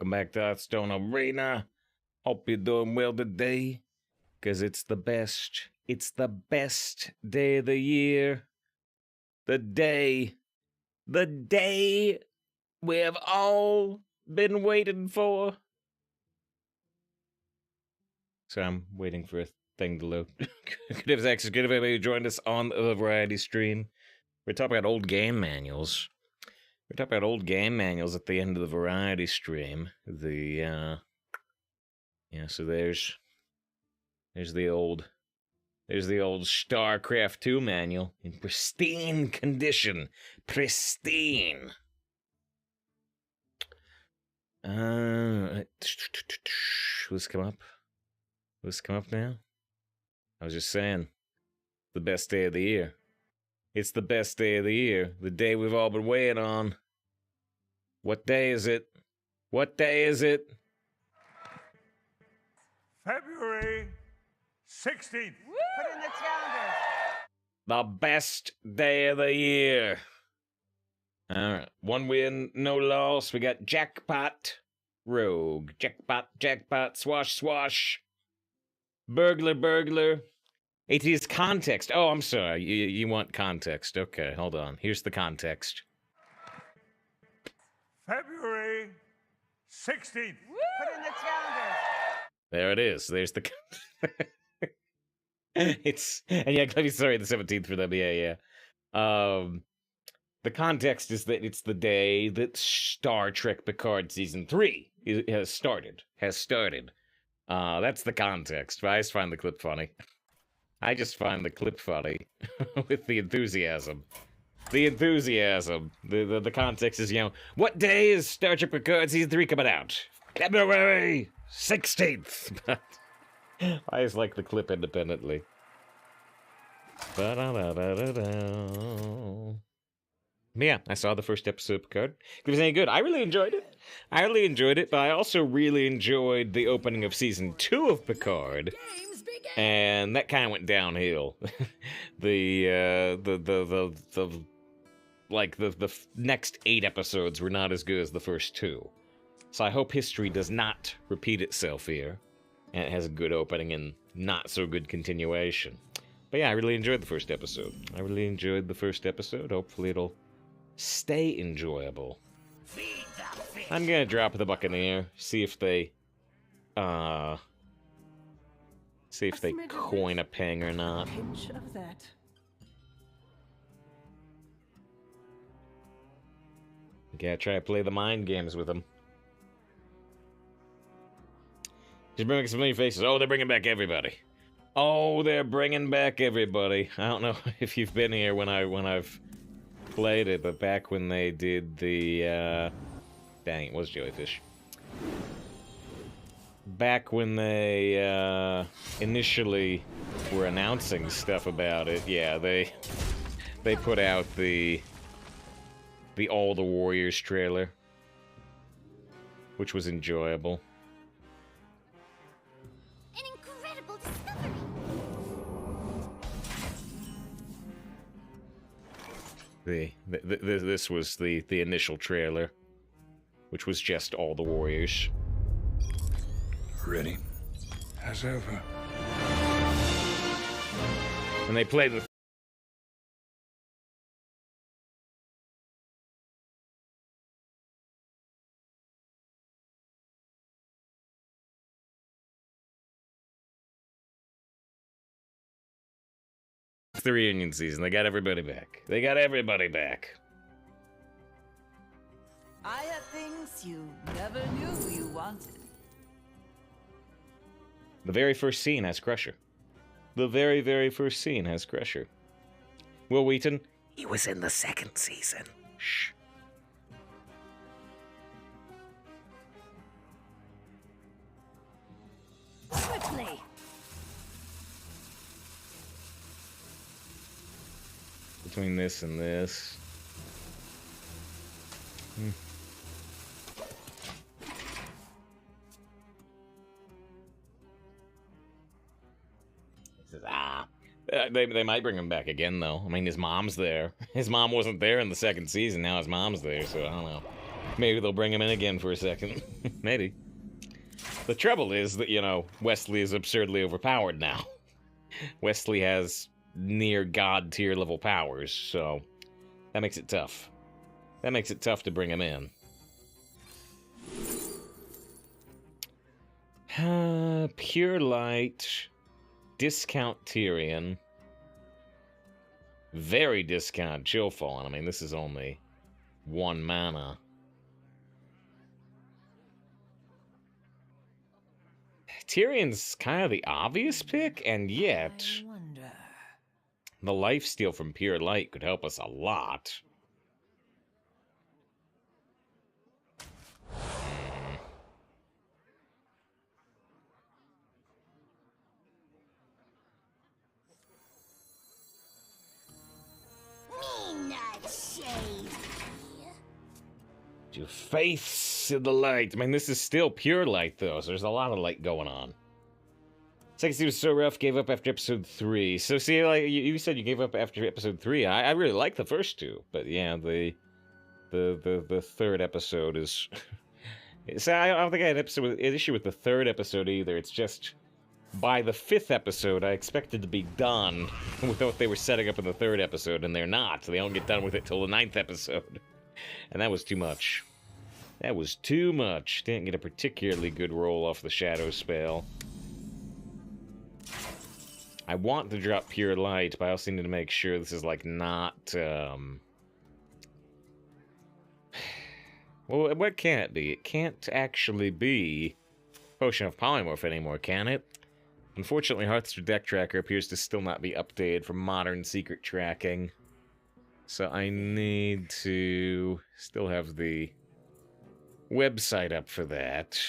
welcome back to Hearthstone Arena. Hope you're doing well today, because it's the best. It's the best day of the year. The day we have all been waiting for. So I'm waiting for a thing to load. Good if Zach is good if everybody joined us on the variety stream. We're talking about old game manuals. We're talking about old game manuals at the end of the variety stream. So there's the old StarCraft 2 manual in pristine condition. Pristine. Will this come up? Will this come up now? I was just saying, the best day of the year. It's the best day of the year. The day we've all been waiting on. What day is it? What day is it? February 16th. Put in the calendar. The best day of the year. All right. 1 win, no loss. We got Jackpot, Rogue. Jackpot, Swash. Burglar. It is context. Oh, I'm sorry. You want context. Okay, hold on. Here's the context. February 16th. Put in the calendar. There it is. There's the... sorry, the 17th for them. Yeah. The context is that it's the day that Star Trek Picard Season 3 has started. That's the context. I just find the clip funny. With the enthusiasm. The context is, what day is Star Trek Picard Season 3 coming out? February 16th. But I just like the clip independently. Yeah, I saw the first episode of Picard. It was any good. I really enjoyed it, but I also really enjoyed the opening of Season 2 of Picard. And that kind of went downhill. The next 8 episodes were not as good as the first 2. So I hope history does not repeat itself here, and it has a good opening and not so good continuation. But yeah, I really enjoyed the first episode. Hopefully it'll stay enjoyable. I'm gonna drop the Buccaneer, see if they coin a ping or not. Pinch of that. Yeah, try to play the mind games with them. Just bring back some new faces. Oh, they're bringing back everybody. I don't know if you've been here when I've played it, but back when they did the dang, it was Jellyfish. Back when they initially were announcing stuff about it, yeah, they put out the All the Warriors trailer, which was enjoyable. An incredible discovery. This was the initial trailer, which was just All the Warriors. Ready as ever. And they played with the reunion season. They got everybody back. I have things you never knew you wanted. The very first scene has Crusher. The very first scene has Crusher. Will Wheaton? He was in the second season. Shh. Quickly. Between this and this. They might bring him back again, though. I mean, his mom's there. His mom wasn't there in the second season. Now his mom's there, so I don't know. Maybe they'll bring him in again for a second. Maybe. The trouble is that, you know, Wesley is absurdly overpowered now. Wesley has near god tier level powers, so that makes it tough. That makes it tough to bring him in. Pure Light, discount Tyrion, very discount Chillfallen. I mean, this is only 1 mana. Tyrion's kind of the obvious pick, and yet I wonder. the lifesteal from Pure Light could help us a lot. Me not shade. Your faiths in the light. I mean, this is still Pure Light, though, so there's a lot of light going on. Sexy was so rough, gave up after episode 3. So, see, like, you said you gave up after episode 3. I really like the first 2, but yeah, the third episode is... So I don't think I had an issue with the third episode either. It's just, by the 5th episode, I expected to be done with what they were setting up in the 3rd episode, and they're not. They don't get done with it till the 9th episode. And that was too much. That was too much. Didn't get a particularly good roll off the Shadow spell. I want to drop Pure Light, but I also need to make sure this is, like, not, Well, what can it be? It can't actually be Potion of Polymorph anymore, can it? Unfortunately, Hearthstone Deck Tracker appears to still not be updated for modern secret tracking. So I need to still have the website up for that.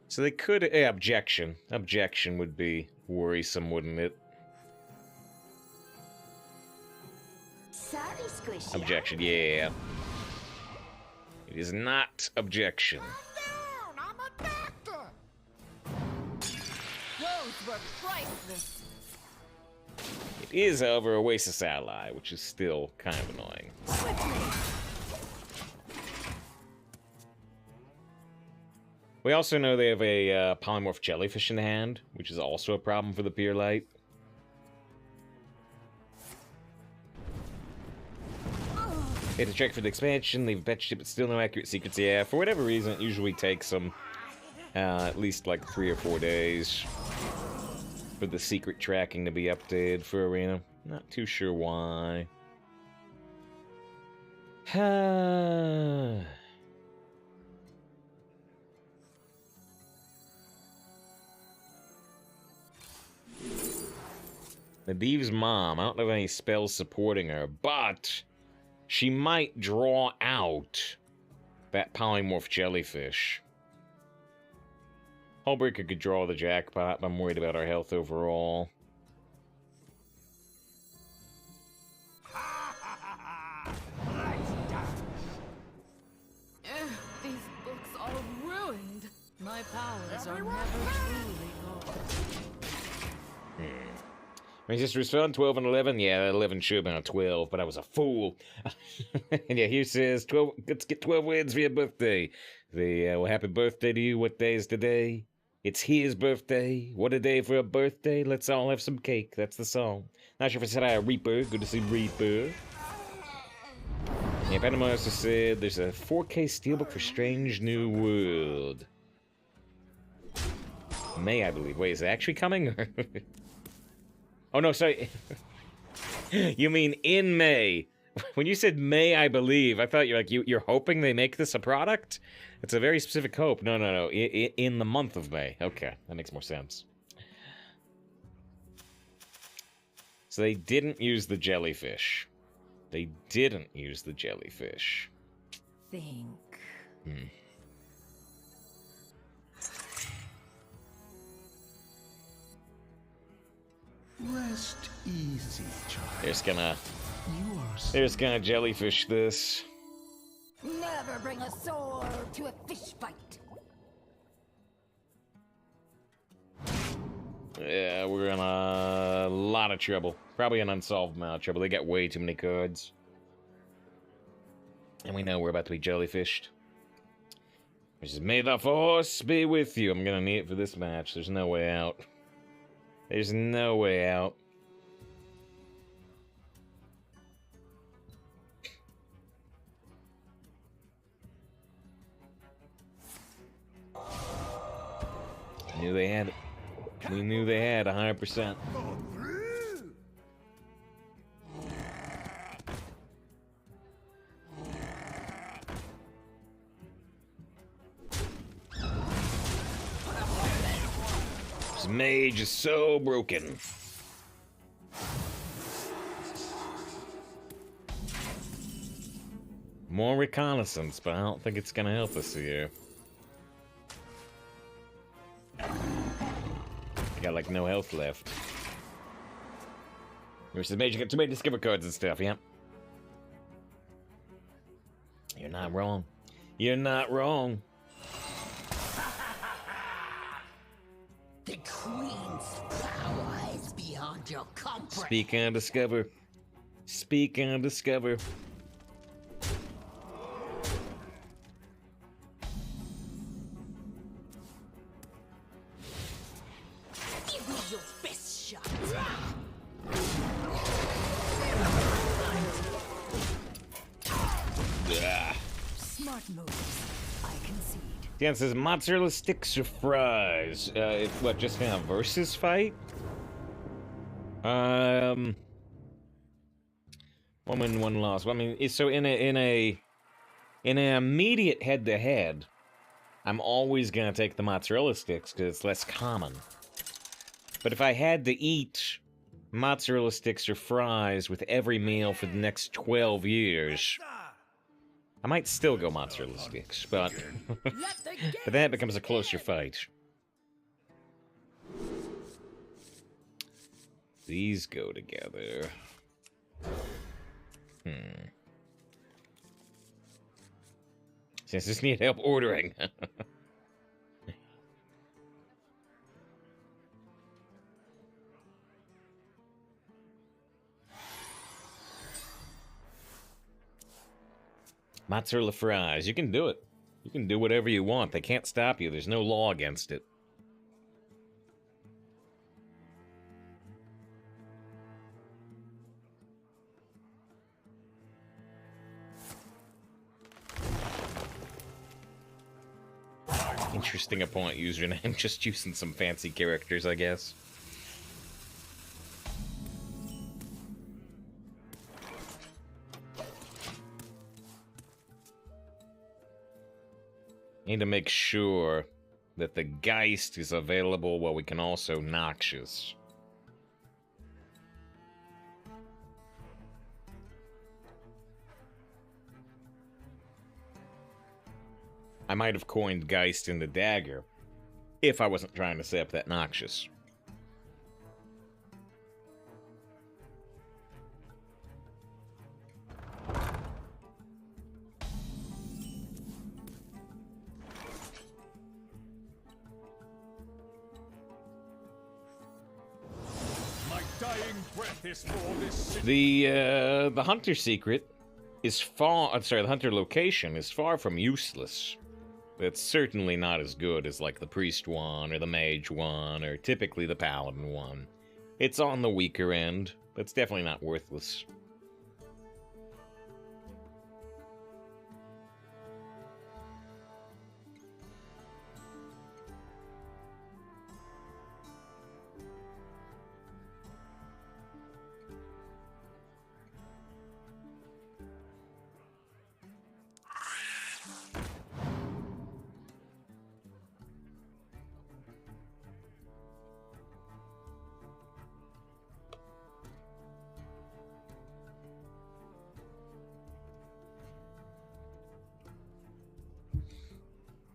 So they could... objection. Objection would be worrisome, wouldn't it? Sorry, Squishy. Objection, yeah. It is not objection. I'm a doctor. Those were priceless. It is, however, a Oasis ally, which is still kind of annoying. We also know they have a polymorph jellyfish in hand, which is also a problem for the Pure Light. Hit a check for the expansion, they've betched it, but still no accurate secrets. Yeah, for whatever reason, it usually takes them at least like 3 or 4 days for the secret tracking to be updated for Arena. Not too sure why. Medivh's mom, I don't have any spells supporting her, but she might draw out that polymorph jellyfish. Hullbreaker could draw the Jackpot, but I'm worried about our health overall. These books are ruined. My powers are never truly gone. My sister's fun, 12 and 11. Yeah, 11 should have been a 12, but I was a fool. And yeah, here says, 12, let's get 12 wins for your birthday. Well, happy birthday to you. What day is today? It's his birthday. What a day for a birthday. Let's all have some cake. That's the song. Not sure if I said I had Reaper. Good to see Reaper. Yeah, Panama also said there's a 4K steelbook for Strange New World. May, I believe. Wait, is it actually coming? Oh, no, sorry. You mean in May. When you said May, I believe, I thought you're hoping they make this a product? It's a very specific hope. No. In the month of May. Okay, that makes more sense. So they didn't use the jellyfish. They didn't use the jellyfish. Think. Rest easy, child. There's gonna jellyfish this. Never bring a sword to a fish fight. Yeah, we're in a lot of trouble. Probably an unsolved matchup, but they got way too many cards. And we know we're about to be jellyfished. Which is, may the force be with you. I'm gonna need it for this match. There's no way out. There's no way out. I knew they had it. We knew they had 100%. This mage is so broken. More reconnaissance, but I don't think it's gonna help us here. I got like no health left. Versus mage, you got too many discover cards and stuff, yeah. You're not wrong. You're not wrong. The Queen's power is beyond your comfort. Speak and discover. Speak and discover. Give me your best shot. Smart moves. I concede. Dan says mozzarella sticks or fries. What, just in a versus fight? One win, one loss. Well, I mean, so in an immediate head-to-head, I'm always gonna take the mozzarella sticks because it's less common. But if I had to eat mozzarella sticks or fries with every meal for the next 12 years, I might still go mozzarella sticks, but but that becomes a closer fight. These go together. Since just need help ordering. Mozzarella fries. You can do it. You can do whatever you want. They can't stop you. There's no law against it. Interesting opponent username. Just using some fancy characters, I guess. Need to make sure that the Geist is available while we can also Noxious. I might have coined Geist in the dagger if I wasn't trying to set up that Noxious. The hunter secret is the hunter location is far from useless. It's certainly not as good as like the priest one or the mage one or typically the paladin one. It's on the weaker end, but it's definitely not worthless.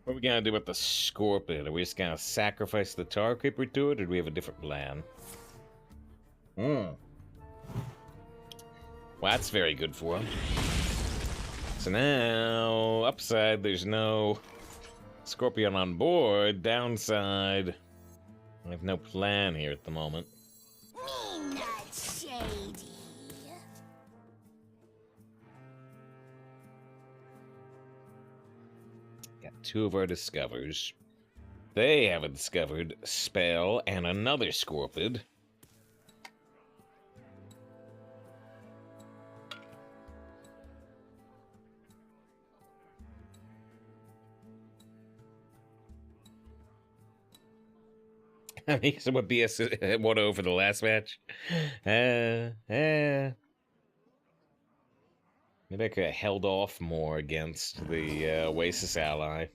What are we gonna do with the scorpion? Are we just gonna sacrifice the tar creeper to it, or do we have a different plan? Well, that's very good for him. So now, upside, there's no scorpion on board. Downside, I have no plan here at the moment. Mean that shade. Got 2 of our discovers. They have a discovered spell and another Scorpid. I mean, so what BS 1-0 for the last match? Maybe I could have held off more against the Oasis ally.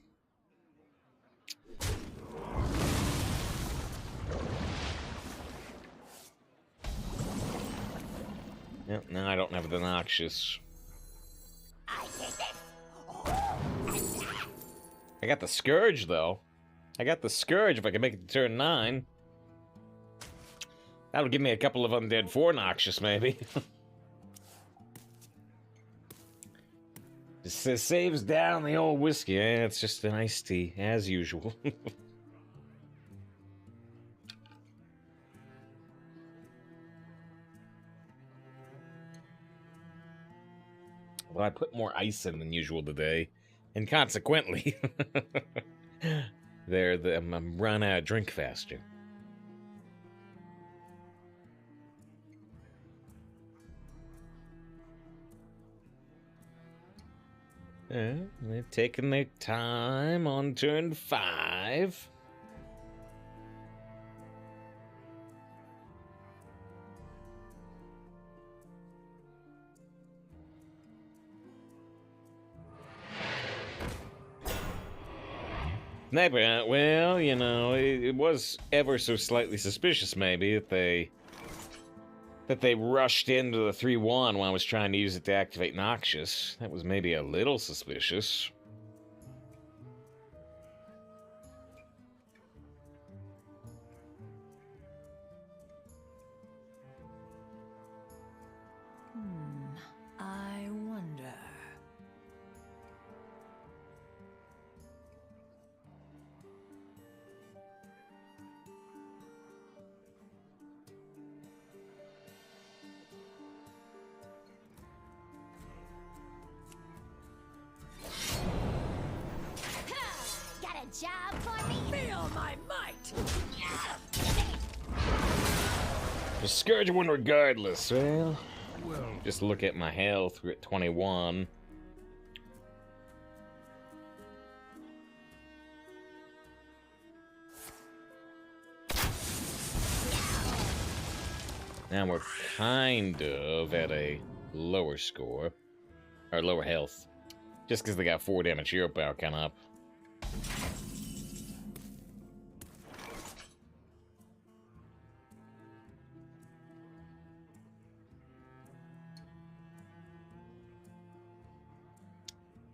Yep, now I don't have the Noxious. I got the Scourge, though. I got the Scourge if I can make it to turn 9. That'll give me a couple of Undead 4 Noxious, maybe. Just saves down the old whiskey. Yeah, it's just an iced tea, as usual. Well, I put more ice in than usual today, and consequently, I'm run out of drink faster. They're taking their time on turn 5. Well, you know, it was ever so slightly suspicious, maybe, that they rushed into the 3-1 when I was trying to use it to activate Noxious. That was maybe a little suspicious. I wonder. Got a job for me? Feel my might! The Scourge one regardless. Well, just look at my health. We're at 21. Now we're kind of at a lower score. Or lower health. Just because they got 4 damage hero power kind of up.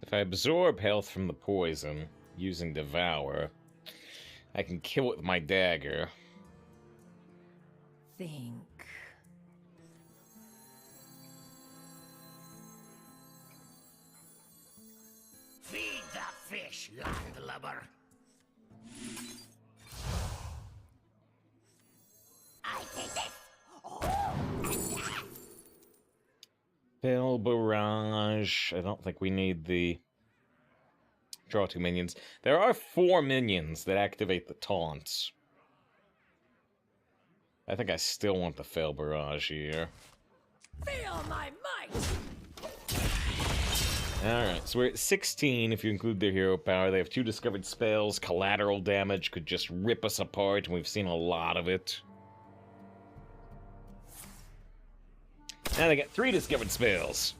If I absorb health from the poison using Devour, I can kill it with my dagger. Think. Feed the fish, landlubber. I take this. Fell Barrage. I don't think we need the draw 2 minions. There are 4 minions that activate the taunts. I think I still want the Fell Barrage here. Feel my might! Alright, so we're at 16 if you include their hero power. They have 2 discovered spells. Collateral damage could just rip us apart, and we've seen a lot of it. Now they got 3 discovered spells.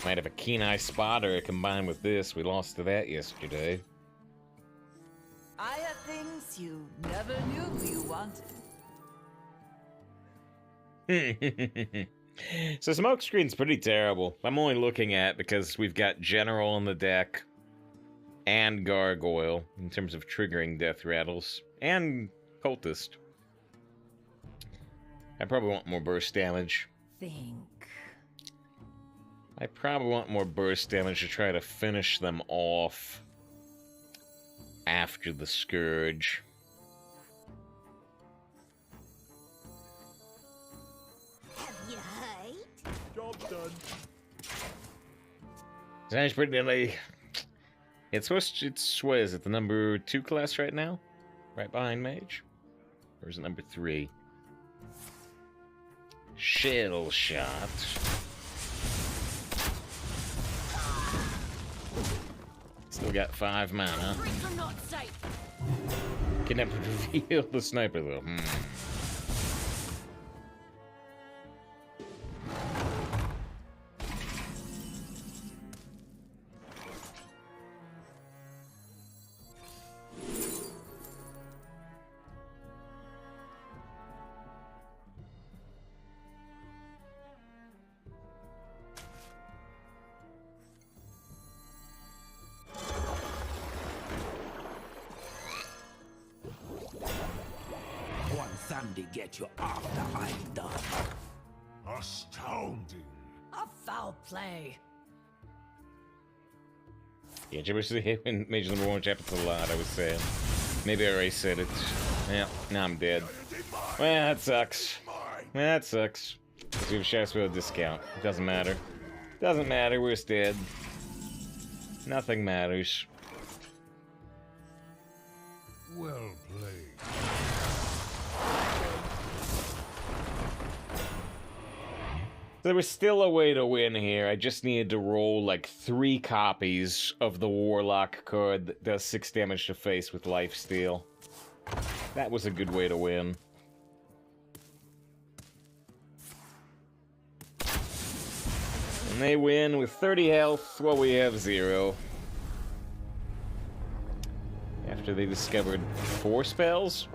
Might have a Keen Eye Spotter combined with this. We lost to that yesterday. I have things you never knew you wanted. So Smokescreen's pretty terrible. I'm only looking at because we've got General on the deck and Gargoyle in terms of triggering death rattles and Cultist. I probably want more burst damage. Think. I probably want more burst damage to try to finish them off after the Scourge. Have you heard? Job done. Sounds pretty nearly. It's supposed to, what is it, the number 2 class right now? Right behind Mage? Or is it number 3? Shell shot. Still got 5 mana. Streets are not safe. Can never reveal the sniper though. One Sunday get you after I'm done. Astounding. A foul play. Yeah, gibberish to the when Mage number 1 chapter a lot, I was saying. Maybe I already said it. Yeah, now I'm dead. Well, that sucks. That sucks. Because we have shares with a discount. It doesn't matter. Doesn't matter, we're just dead. Nothing matters. Well played. There was still a way to win here. I just needed to roll like 3 copies of the Warlock card that does 6 damage to face with Lifesteal. That was a good way to win. And they win with 30 health while we have 0. After they discovered 4 spells?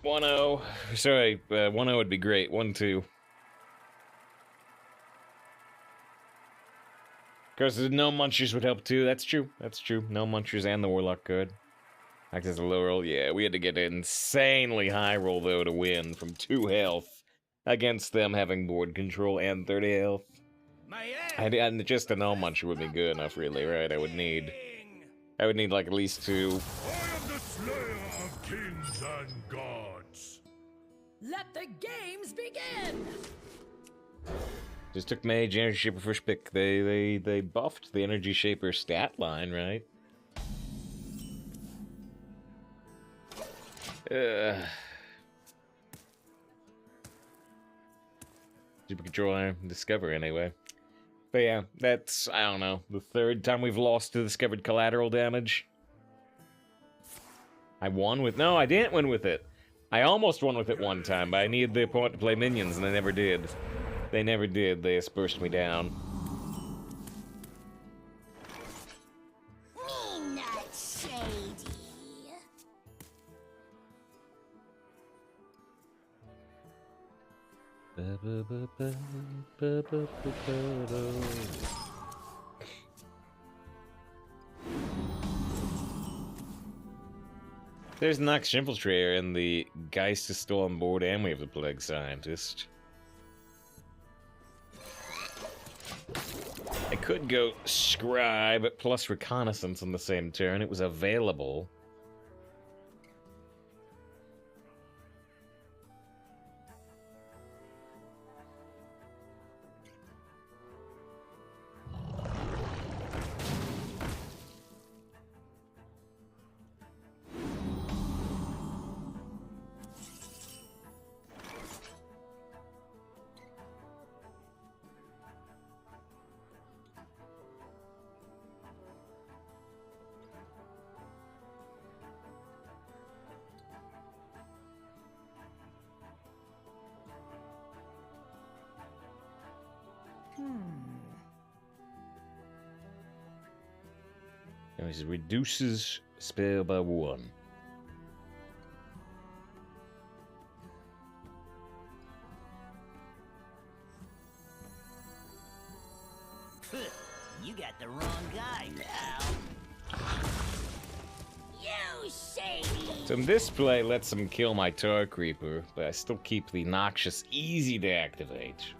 1-0. Sorry, 1-0 would be great. 1-2. Of course, no Munchers would help too. That's true. That's true. No Munchers and the Warlock could. Act as a low roll. Yeah, we had to get an insanely high roll, though, to win from 2 health against them having board control and 30 health. And just a no Muncher would be good enough, really, right? I would need like at least 2. I am the slayer of kings and gods. Let the games begin. Just took Mage Energy Shaper first pick. They buffed the Energy Shaper stat line, right? Super Controller, Discover anyway. But yeah, that's, I don't know, the 3rd time we've lost to discovered collateral damage. I won with, no, I didn't win with it. I almost won with it one time, but I needed the opponent to play minions, and they never did. They never did, they aspersed me down. Me not shady. There's Nox Infiltrator, and the Geist is still on board, and we have the Plague Scientist. I could go Scribe plus Reconnaissance on the same turn. It was available. It reduces spell by 1. You got the wrong guy now. You shady. So this play lets him kill my Tar Creeper, but I still keep the Noxious easy to activate.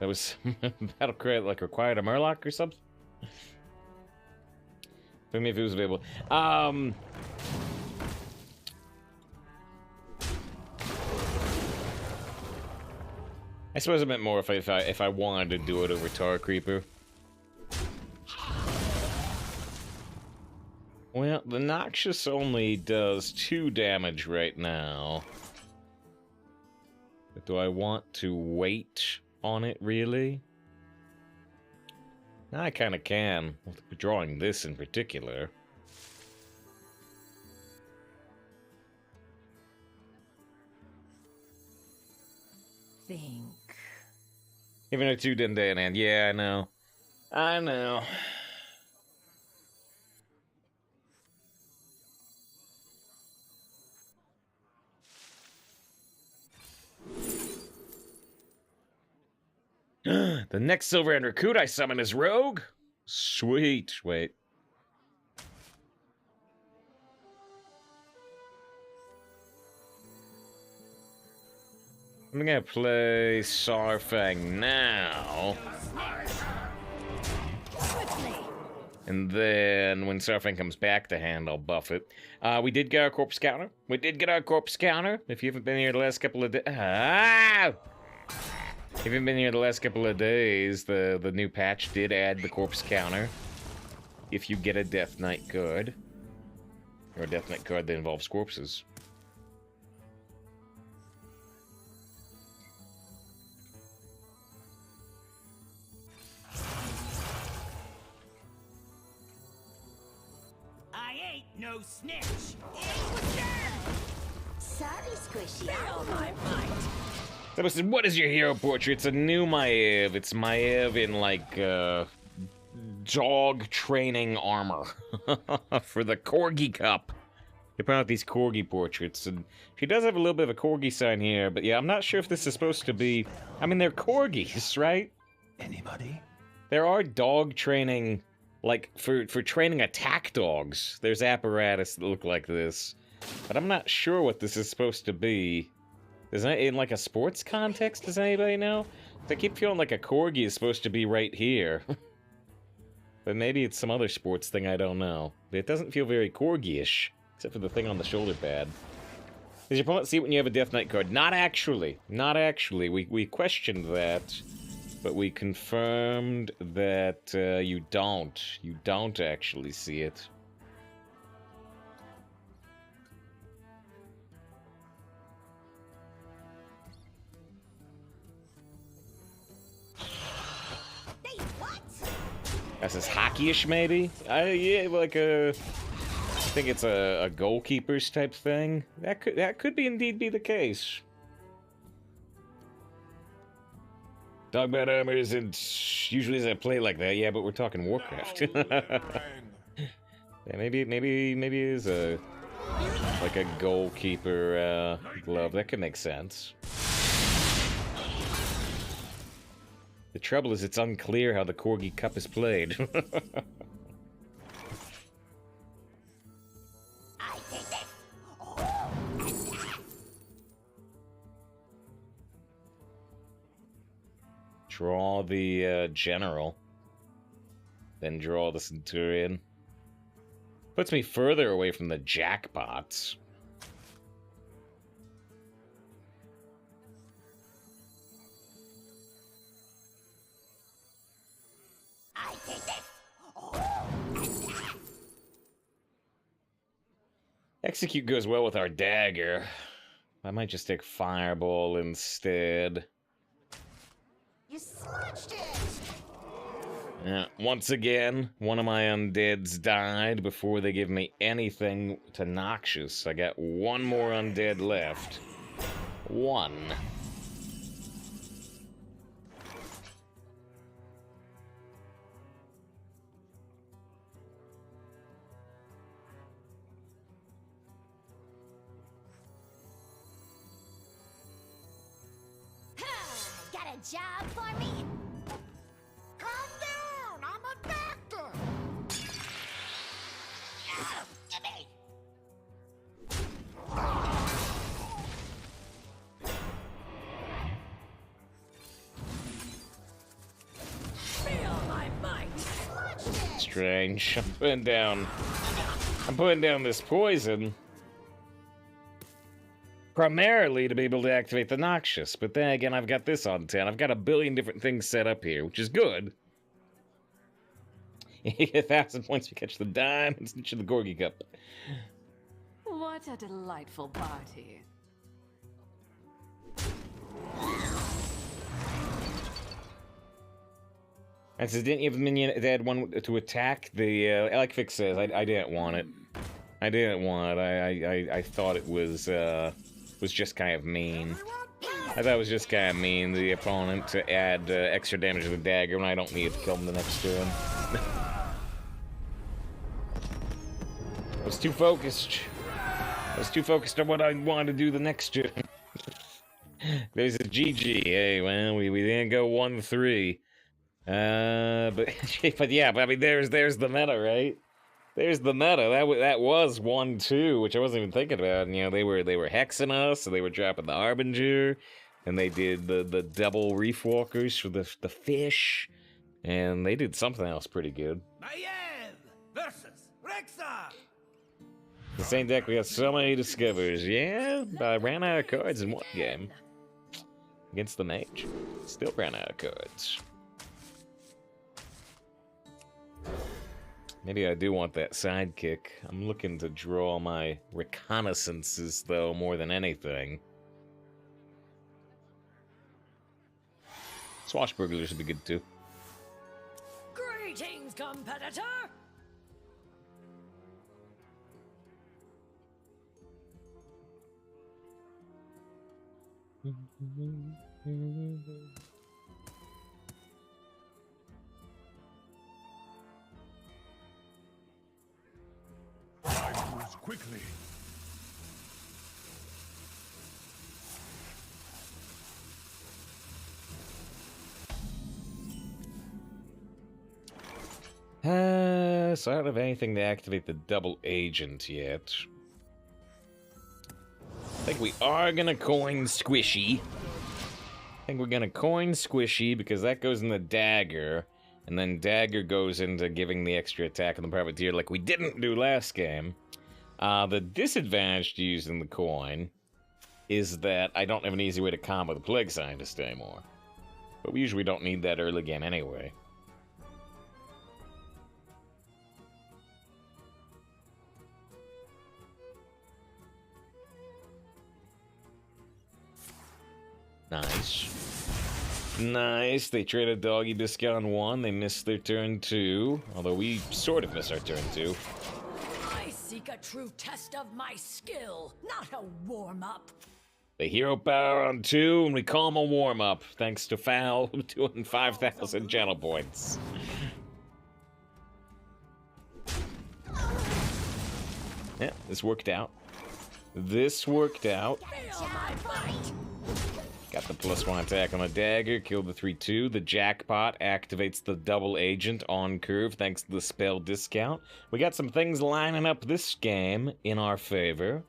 That was that'll create like required a Murloc or something. For me, if it was available. I suppose I meant more if I wanted to do it over Tar Creeper. Well, the Noxious only does 2 damage right now. But do I want to wait on it, really? I kind of can, with drawing this in particular. Think. Even a 2 didn't and yeah, I know. I know. The next Silver End recruit I summon is Rogue? Sweet. Wait. I'm gonna play Sarfang now. And then when Sarfang comes back to hand, I'll buff it. We did get our corpse counter. If you haven't been here the last couple of days... If you haven't been here the last couple of days, the new patch did add the corpse counter. If you get a Death Knight card. Or a Death Knight card that involves corpses. I ain't no snitch. Sorry, Squishy. Feel my might. Someone said, what is your hero portrait? It's a new Maev. It's Maev in, like, dog training armor. For the Corgi Cup. They put out these Corgi portraits, and she does have a little bit of a Corgi sign here, but yeah, I'm not sure if this is supposed to be... I mean, they're Corgis, right? Anybody? There are dog training, like, for training attack dogs. There's apparatus that look like this. But I'm not sure what this is supposed to be. Is that in, like, a sports context? Does anybody know? I keep feeling like a Corgi is supposed to be right here. But maybe it's some other sports thing, I don't know. But it doesn't feel very Corgi-ish, except for the thing on the shoulder pad. Does your opponent see it when you have a Death Knight card? Not actually. Not actually. We questioned that, but we confirmed that you don't. You don't actually see it. That's as hockey-ish, maybe? Yeah, like a... I think it's a goalkeeper's type thing. That could be indeed be the case. Dogbat armor isn't usually as I play like that. Yeah, but we're talking Warcraft. Yeah, maybe it is a like a goalkeeper glove. That could make sense. The trouble is, it's unclear how the Corgi Cup is played. Draw the general. Then draw the centurion. Puts me further away from the jackpots. Execute goes well with our dagger. I might just take Fireball instead. You smudged it! Yeah, once again, one of my undeads died before they give me anything to Noxious. I got one more undead left. One. Got a job for me? Calm down! I'm a doctor! Give me! strange. I'm putting down this poison primarily to be able to activate the Noxious, but then again, I've got this on 10. I've got a billion different things set up here, which is good. You get 1,000 points to catch the diamonds and the Gorgie Cup. What a delightful party. And so didn't you have a minion that had one to attack? The like Fix says, I didn't want it. I didn't want it. I thought it was just kind of mean. I thought it was just kind of mean, the opponent, to add extra damage to the dagger when I don't need to kill him the next turn. I was too focused. I was too focused on what I wanted to do the next turn. There's a GG. Hey, well, we didn't go 1-3. But yeah, but I mean, there's the meta, right? There's the meta. That was 1-2, which I wasn't even thinking about. And, you know, they were hexing us, so they were dropping the Harbinger, and they did the double Reef Walkers for the fish, and they did something else pretty good. Maiev versus Rexa. The same deck, we got so many discovers. Yeah, but I ran out of cards in one game against the mage. Still ran out of cards. Maybe I do want that sidekick. I'm looking to draw my reconnaissances, though, more than anything. Swashbuckler should be good, too. Greetings, competitor! Time moves quickly. So I don't have anything to activate the double agent yet. I think we are gonna coin Squishy. I think we're gonna coin Squishy because that goes in the dagger, and then dagger goes into giving the extra attack on the privateer like we didn't do last game. The disadvantage to using the coin is that I don't have an easy way to combo the Plague Scientist anymore. But we usually don't need that early game anyway. Nice. Nice. They traded Doggy Biscuit on 1. They missed their turn 2. Although we sort of missed our turn 2. I seek a true test of my skill, not a warm-up. The hero power on 2, and we call him a warm-up, thanks to Foul doing 5,000 channel points. Yeah, this worked out. This worked out. Feel my bite! Got the +1 attack on a dagger, killed the 3/2. The Jackpot activates the double agent on curve thanks to the spell discount. We got some things lining up this game in our favor.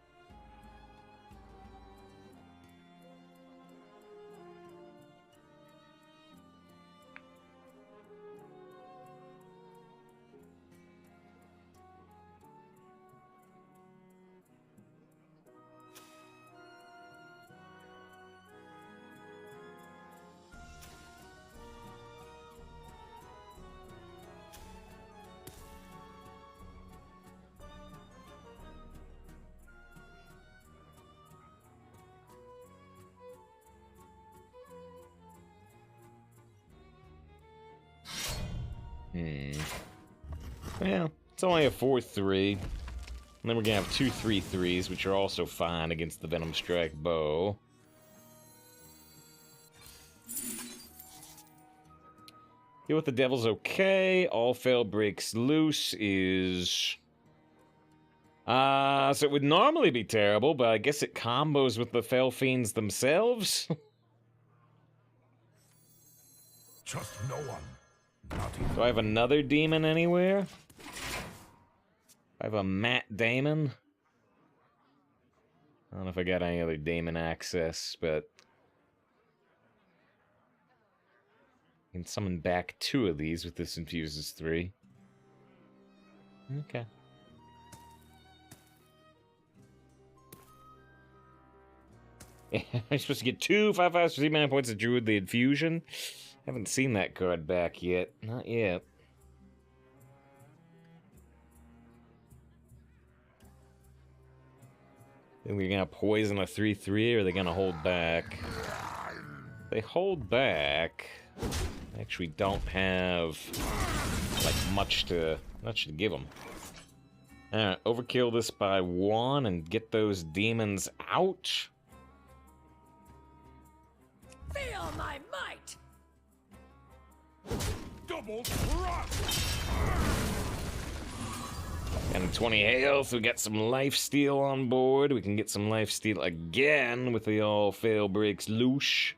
Well, it's only a 4/3. And then we're gonna have 2 3/3s, which are also fine against the Venom Strike bow. Deal with the Devil's okay. All Fail Breaks Loose is... so it would normally be terrible, but I guess it combos with the Fel Fiends themselves? Trust no one. Not even Do I have another demon anywhere? I have a Matt Damon. I don't know if I got any other demon access, but I can summon back 2 of these with this infuses 3. Okay. I'm supposed to get 2 5/5 for 3 mana points of Druid the Infusion. Haven't seen that card back yet. Not yet. Think we're gonna poison a 3/3, or are they gonna hold back? They hold back. I actually don't have like much to give them. Alright, overkill this by 1 and get those demons out. Feel my might! Double thrust! And 20 health, we got some lifesteal on board. We can get some lifesteal again with the all fail breaks loose.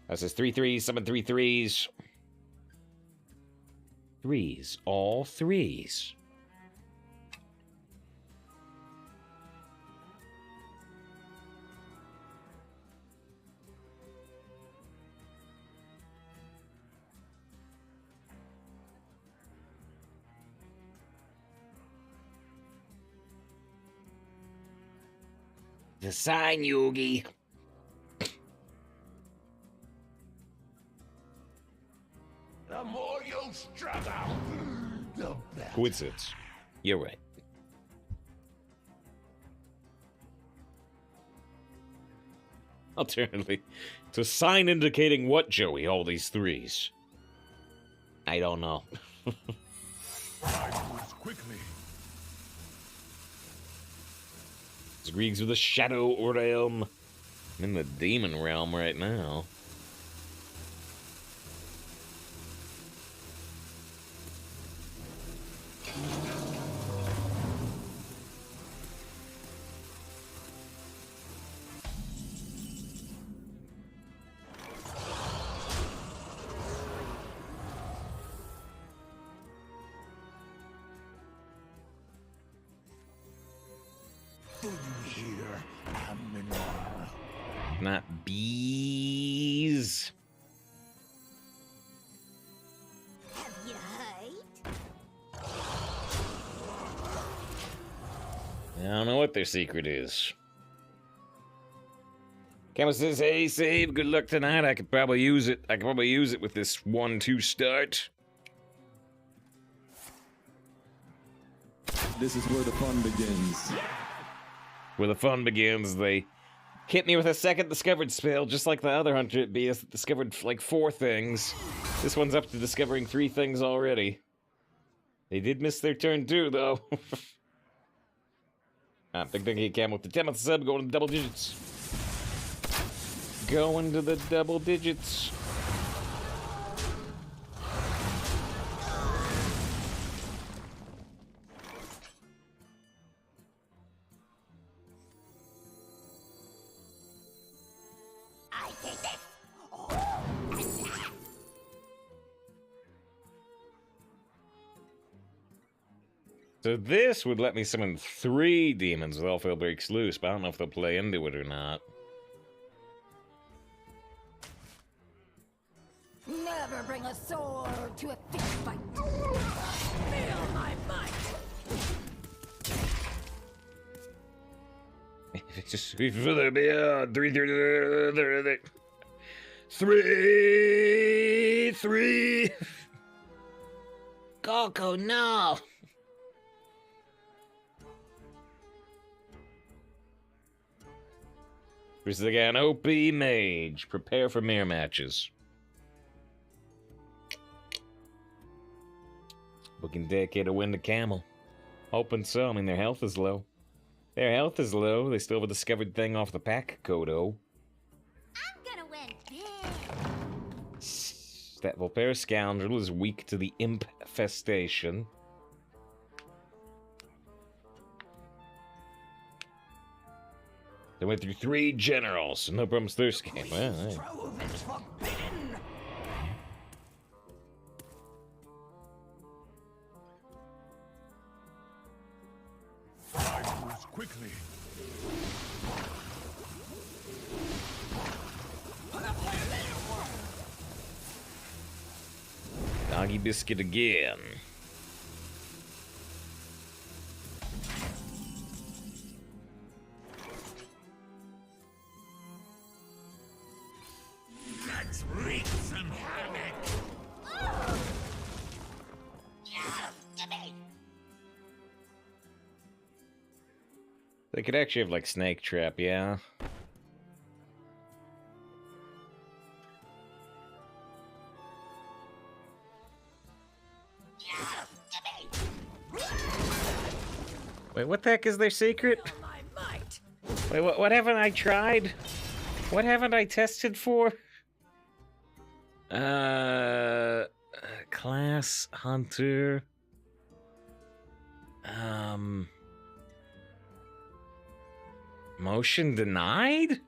That says 3/3s, summon 3/3s. 3s, all 3s. The sign, Yogi. The more you struggle, the better. Coincidence. You're right. Alternatively, it's a sign indicating what, Joey? All these 3s. I don't know. Time moves quickly. Griegs with the Shadow Realm. I'm in the Demon Realm right now. Here, Aminon. Not bees. Have you heard? I don't know what their secret is. Camel says, hey, save, good luck tonight. I could probably use it. I could probably use it with this 1-2 start. This is where the fun begins. Where the fun begins, they hit me with a second discovered spell, just like the other 100 BS that discovered like 4 things. This one's up to discovering 3 things already. They did miss their turn too, though. Big Donkey Camel with the 10th sub, going to double digits. Going to the double digits. I take this. So this would let me summon 3 demons with all fail breaks loose, but I don't know if they'll play into it or not. Never bring a sword to a fist fight. Feel my might. It's just further beyond 3. Coco, no. Here's again, OP Mage. Prepare for mirror matches. Looking decade to win the camel. Hoping so. I mean, their health is low. Their health is low. They still have a discovered thing off the pack, Kodo. I'm gonna win big. That Volpera Scoundrel is weak to the Imp Festation. They went through 3 generals, so no problems this game. Well, hey. Trove is forbidden! Time moves quickly. Doggy Biscuit again. They could actually have like snake trap, yeah. Wait, what the heck is their secret? Feel my might. Wait, what haven't I tried? What haven't I tested for? Class hunter. Motion denied?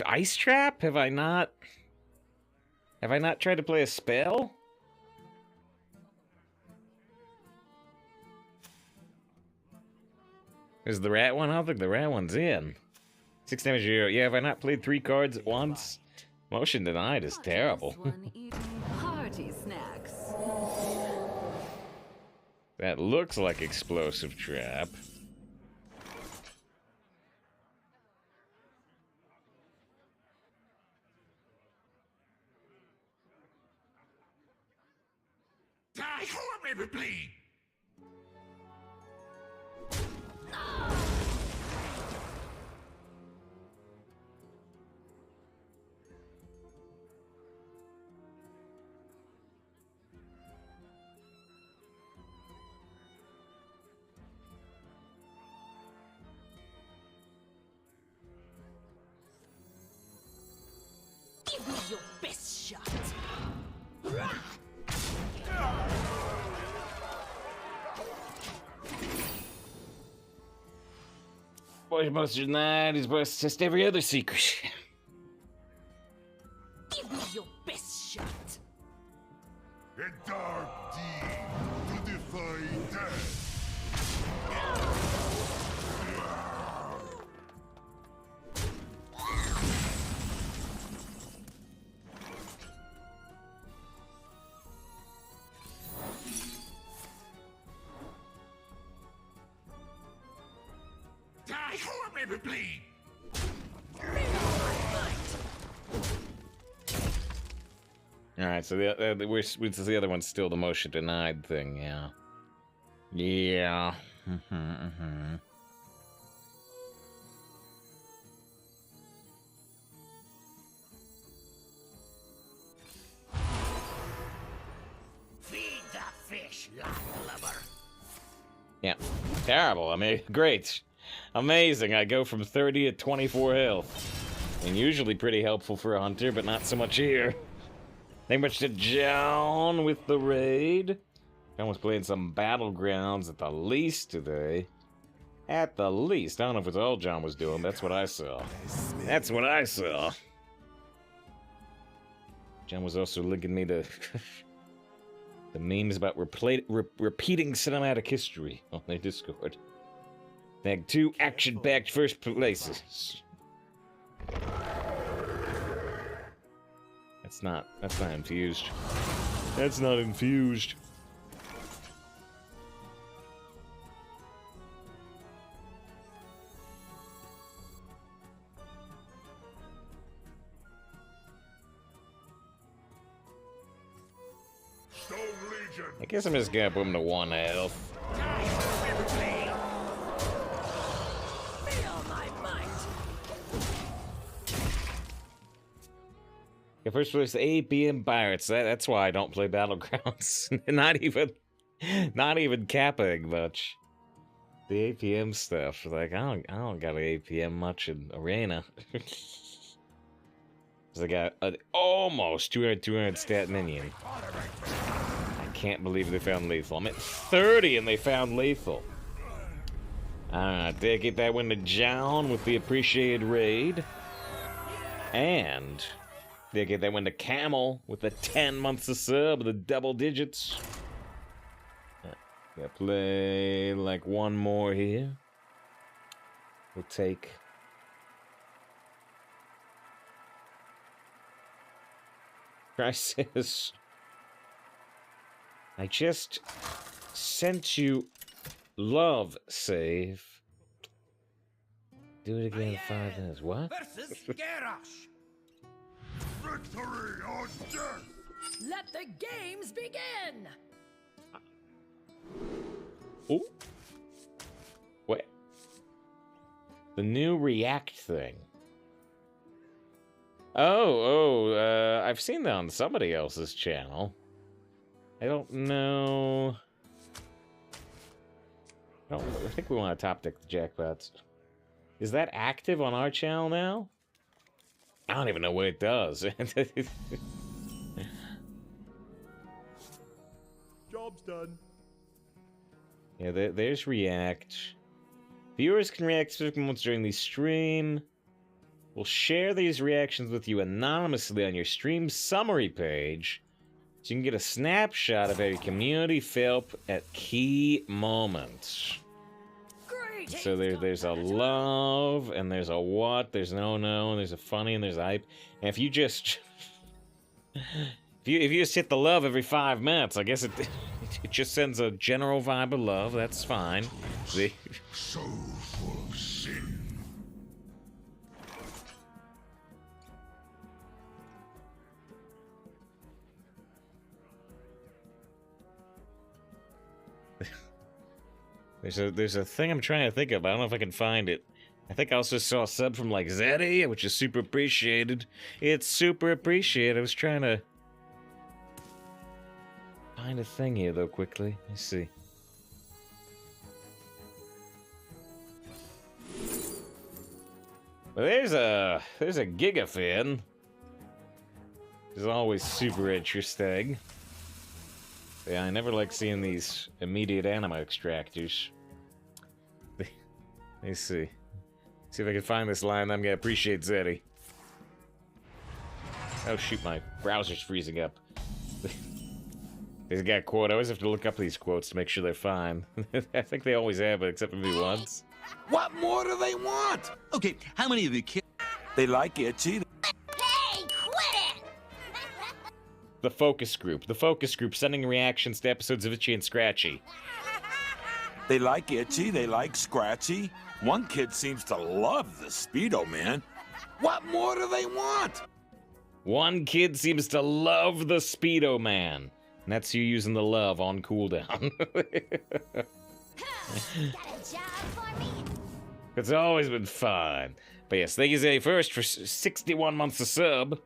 Ice trap? Have I not tried to play a spell? Is the rat one? I don't think the rat one's in. 6 damage a hero. Yeah, have I not played 3 cards at once? Motion denied is terrible. One eating party snacks. That looks like explosive trap. Die horribly! Give me your best shot. Boy, Monster Denied is worth just every other secret. Give me your best shot. A dark deed to defy death. Die horribly! Alright, so the other one's still the motion denied thing, yeah. Yeah. Feed the fish, landlubber. Yeah. Terrible. I mean, great. Amazing. I go from 30 to 24 health. And usually pretty helpful for a hunter, but not so much here. Thank much to John with the raid. John was playing some Battlegrounds at the least today. At the least. I don't know if it's all John was doing. That's what I saw. That's what I saw. John was also linking me to the memes about repeating cinematic history on their Discord. They had 2 action-packed first places. That's not infused. That's not infused. Stone Legion! I guess I'm just gonna put him to 1 health. Feel my might. Yeah, first place, the APM Pirates. That's why I don't play Battlegrounds. not even capping much. The APM stuff, like I don't got an APM much in Arena. Cause I got an almost 200 stat minion. I can't believe they found lethal. I'm at 30 and they found lethal. Alright, they get that win to John with the appreciated raid. And they get that win to Camel with the 10 months of sub, the double digits. Gotta play like one more here. We'll take Crisis. I just sent you love save. Do it again in 5 minutes. What? Versus Garrosh. Victory or death! Let the games begin. Oh. Wait. The new React thing. I've seen that on somebody else's channel. I don't know. I think we want to top deck the jackpots. Is that active on our channel now? I don't even know what it does. Job's done. Yeah, there's React. Viewers can react to specific moments during the stream. We'll share these reactions with you anonymously on your stream summary page, so you can get a snapshot of every community fail at key moments. So there's a love, and there's a what, there's an oh no, and there's a funny, and there's a hype. And if you just... if you just hit the love every 5 minutes, I guess it just sends a general vibe of love, that's fine. So full of sin. There's a thing I'm trying to think of. I don't know if I can find it. I think I also saw a sub from like Zeddy, which is super appreciated. It's super appreciated. I was trying to find a thing here though quickly. Let's see. Well, there's a Gigafin. It's always super interesting. Yeah, I never like seeing these immediate anima extractors. Let's see. See if I can find this line. I'm gonna appreciate Zeddy. Oh shoot, my browser's freezing up. He's got a quote. I always have to look up these quotes to make sure they're fine. I think they always have, but except for maybe once. What more do they want? Okay, how many of you kids? They like itchy. Hey, quit it! The focus group. The focus group sending reactions to episodes of Itchy and Scratchy. They like itchy, they like scratchy. One kid seems to love the Speedo Man. What more do they want? One kid seems to love the Speedo Man. And that's you using the love on cooldown. Got a job for me? It's always been fun. But yes, thank you, Zeddy, first for 61 months of sub.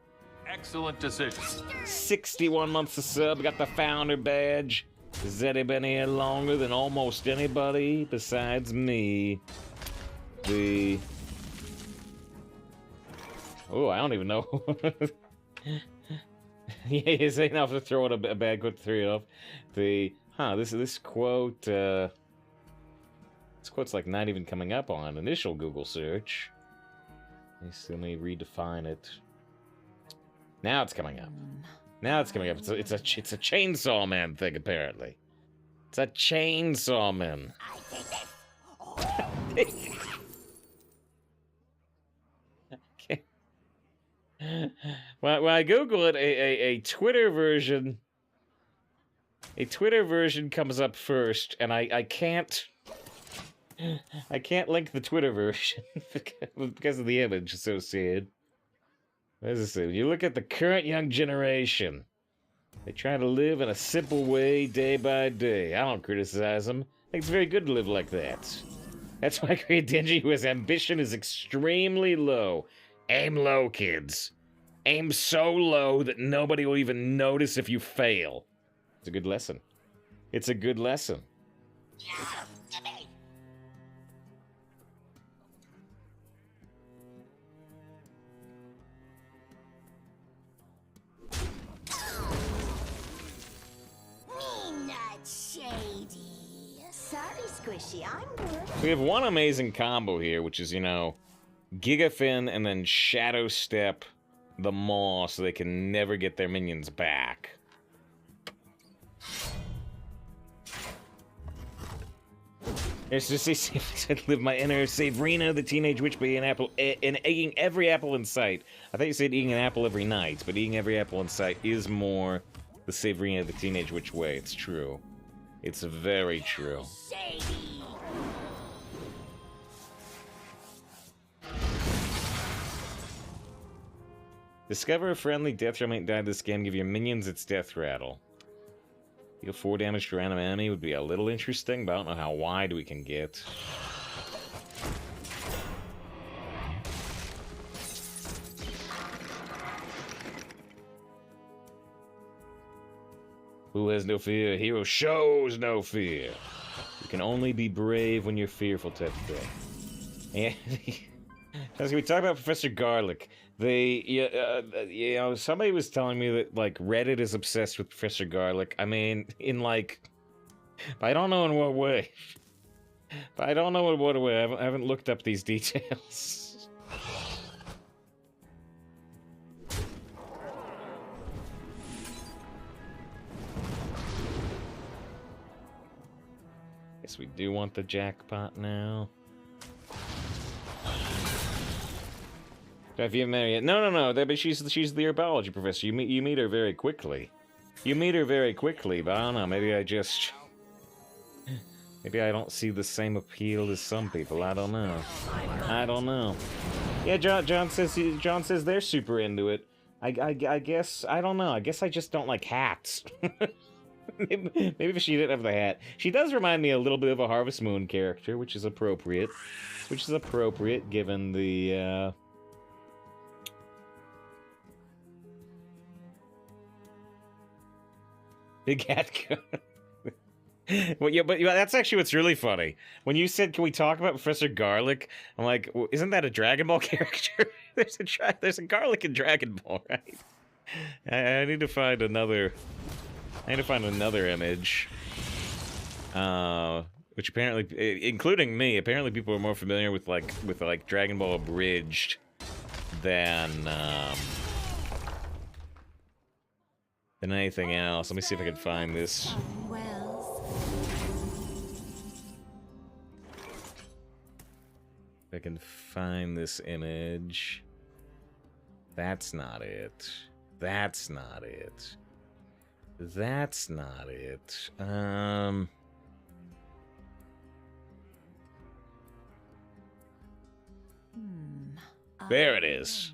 Excellent decision. 61 months of sub, got the founder badge. Zeddy been here longer than almost anybody besides me. Oh, I don't even know. Yeah, say enough to throw it a bad quote to throw it off. This quote, this quote's like not even coming up on an initial Google search. Let me redefine it. Now it's coming up. Now it's coming up. It's a Chainsaw Man thing, apparently. It's a Chainsaw Man. Okay. When I Google it, a Twitter version comes up first, and I can't link the Twitter version because of the image associated. What does it say? When you look at the current young generation, they try to live in a simple way day by day. I don't criticize them. I think it's very good to live like that. That's why I create Denji, who his ambition is extremely low. Aim low, kids. Aim so low that nobody will even notice if you fail. It's a good lesson. It's a good lesson. Squishy, I'm good. So we have one amazing combo here, which is, Gigafin and then Shadow Step the Maw so they can never get their minions back. It's just live my inner Sabrina, the teenage witch, by eating every apple in sight. I thought you said eating an apple every night, but eating every apple in sight is more the Sabrina, the teenage witch way. It's true. It's very true. Discover a friendly death rattle might die this game. Give your minions its death rattle. Deal 4 damage to random enemy would be a little interesting, but I don't know how wide we can get. Who has no fear? A hero shows no fear. You can only be brave when you're fearful, type of thing. And as we talk about Professor Garlic, you know, somebody was telling me that like Reddit is obsessed with Professor Garlic. I mean, in like, I don't know in what way. But I don't know in what way. I haven't looked up these details. Guess we do want the jackpot now. Have you met her yet? No. But she's the herbology professor. You meet her very quickly. But I don't know. Maybe I don't see the same appeal as some people. I don't know. Yeah, John says they're super into it. I guess I don't know. I guess I just don't like hats. Maybe if she didn't have the hat. She does remind me a little bit of a Harvest Moon character, which is appropriate. Given the big hat. Well, yeah, but that's actually what's really funny. When you said, "Can we talk about Professor Garlic?" I'm like, well, isn't that a Dragon Ball character? There's a Garlic in Dragon Ball, right? I need to find another. Image. Which apparently, including me, apparently people are more familiar with Dragon Ball Abridged than anything else. Let me see if I can find this. If I can find this image. That's not it. There it is.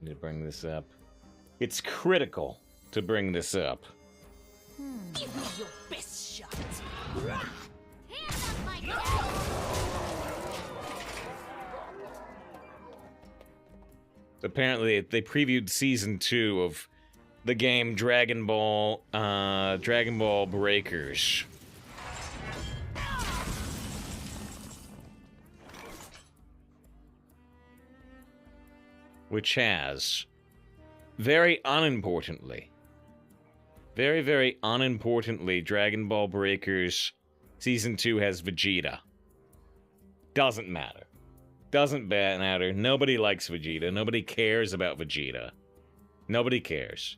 Need to bring this up. It's critical to bring this up. Give me your best shot. Hands up, my dad! Apparently, they previewed season 2 of the game Dragon Ball Breakers. Which has, very unimportantly, Dragon Ball Breakers Season 2 has Vegeta. Doesn't matter. Nobody likes Vegeta. Nobody cares about Vegeta. Nobody cares.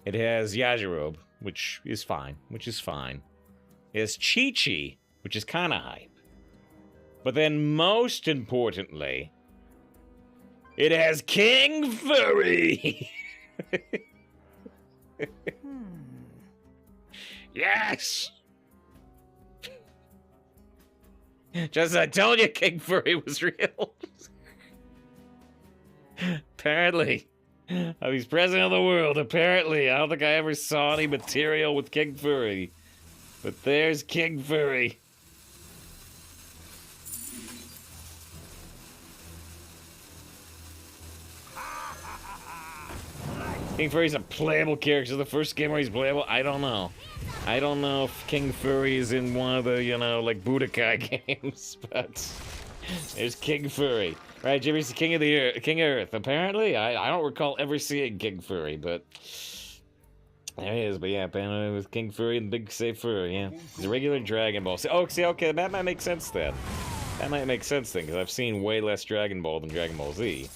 It has Yajirobe, which is fine. It has Chi-Chi, which is kind of hype. But then, most importantly, it has King Furry! Yes! Just as I told you, King Furry was real. Apparently. He's president of the world, apparently. I don't think I ever saw any material with King Furry. But there's King Furry. King Furry's a playable character. The first game where he's playable? I don't know. I don't know if King Furry is in one of the, like Budokai games, but there's King Furry. Right, Jimmy's the king of Earth. Apparently, I don't recall ever seeing King Furry, but there he is. But yeah, apparently with King Furry and Big Safe Furry, yeah. He's a regular Dragon Ball. Okay, that might make sense then. Because I've seen way less Dragon Ball than Dragon Ball Z.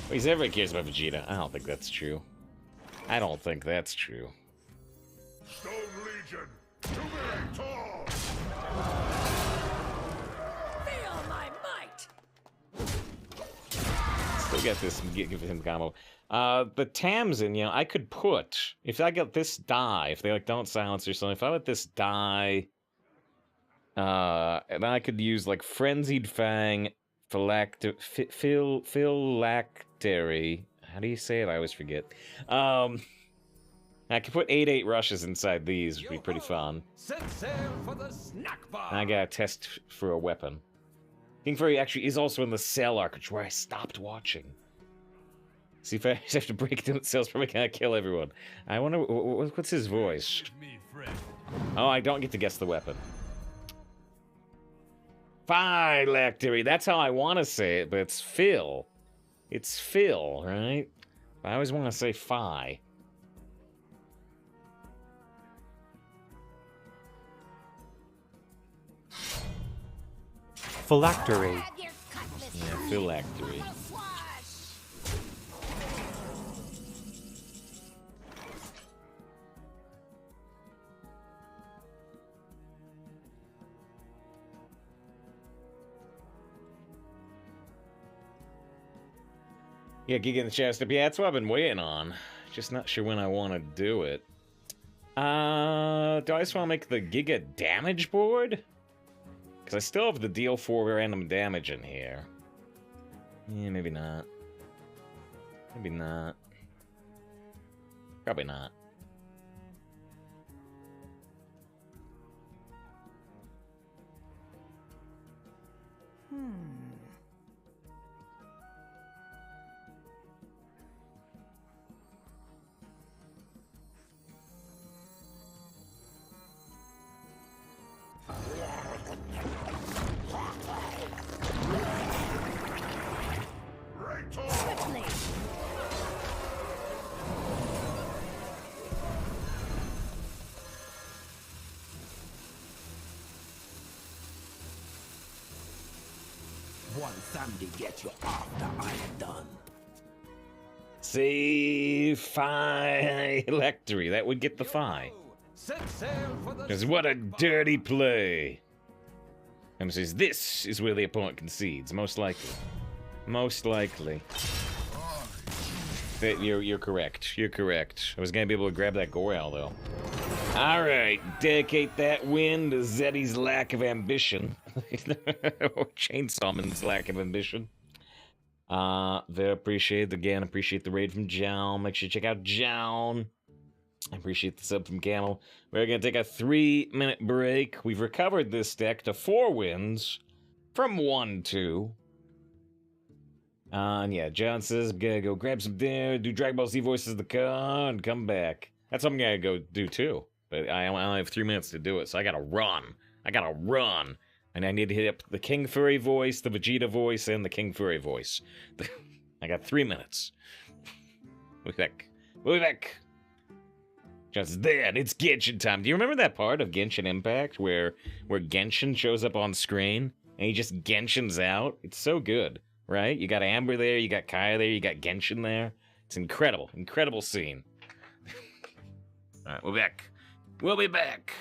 He's everybody cares about Vegeta. I don't think that's true. Stone Legion, to victor! Feel my might. Still get this, give him combo. The Tamsin, I could put, if I get this die, if they don't silence or something, if I let this die, and I could use Frenzied Fang, Phylactery, How do you say it? I always forget. I could put 8 rushes inside these, which would be pretty fun. Set sail for the snack bar. And I gotta test for a weapon. King Furry actually is also in the Cell arc, where I stopped watching. See if I just have to break down Cell's probably gonna kill everyone. I wonder, what's his voice? Me, friend. Oh, I don't get to guess the weapon. Phylactery, that's how I want to say it, but it's Phil. It's Phil, right? I always want to say Phi. Phylactery. Have your cutlass Yeah, ready. phylactery. Swash. Yeah, Giga in the chest. Yeah, that's what I've been waiting on. Just not sure when I want to do it. Do I just want to make the Giga damage board? Because I still have the deal 4 random damage in here. Yeah, maybe not. Maybe not. Probably not. Quickly. Once somebody gets you after I'm done. See, Phylactery. That would get the Phi. Set sail for the Because what a dirty play. And says this is where the opponent concedes, most likely. Most likely. You're correct. You're correct. I was gonna be able to grab that Goral though. Alright, dedicate that win to Zeddy's lack of ambition. Or Chainsawman's lack of ambition. Very appreciated. Again, appreciate the raid from Jown. Make sure you check out Jown. I appreciate the sub from Camel. We're gonna take a 3-minute break. We've recovered this deck to 4 wins from 1-2. And yeah, John says, I'm gonna go grab some dinner, do Dragon Ball Z voices of the car, and come back. That's what I'm gonna go do too. But I only have 3 minutes to do it, so I gotta run. I gotta run. And I need to hit up the King Furry voice, the Vegeta voice, and the King Furry voice. I got 3 minutes. We'll be back. We'll be back. Just then, it's Genshin time. Do you remember that part of Genshin Impact where Genshin shows up on screen and he just Genshins out? It's so good, right? You got Amber there, you got Kaya there, you got Genshin there. It's incredible, incredible scene. All right, we'll be back. We'll be back.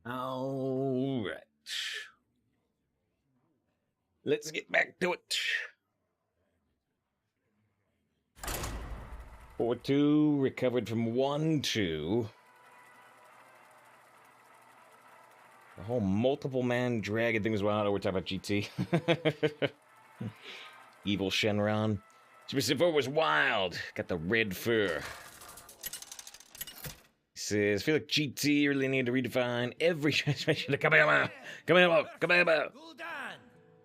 All right. Let's get back to it. 4-2, recovered from 1-2. The whole multiple man dragon thing was wild. Oh, we're talking about GT. Evil Shenron. Super Civ 4 was wild. Got the red fur. He says, I feel like GT really need to redefine every transmission. Come here.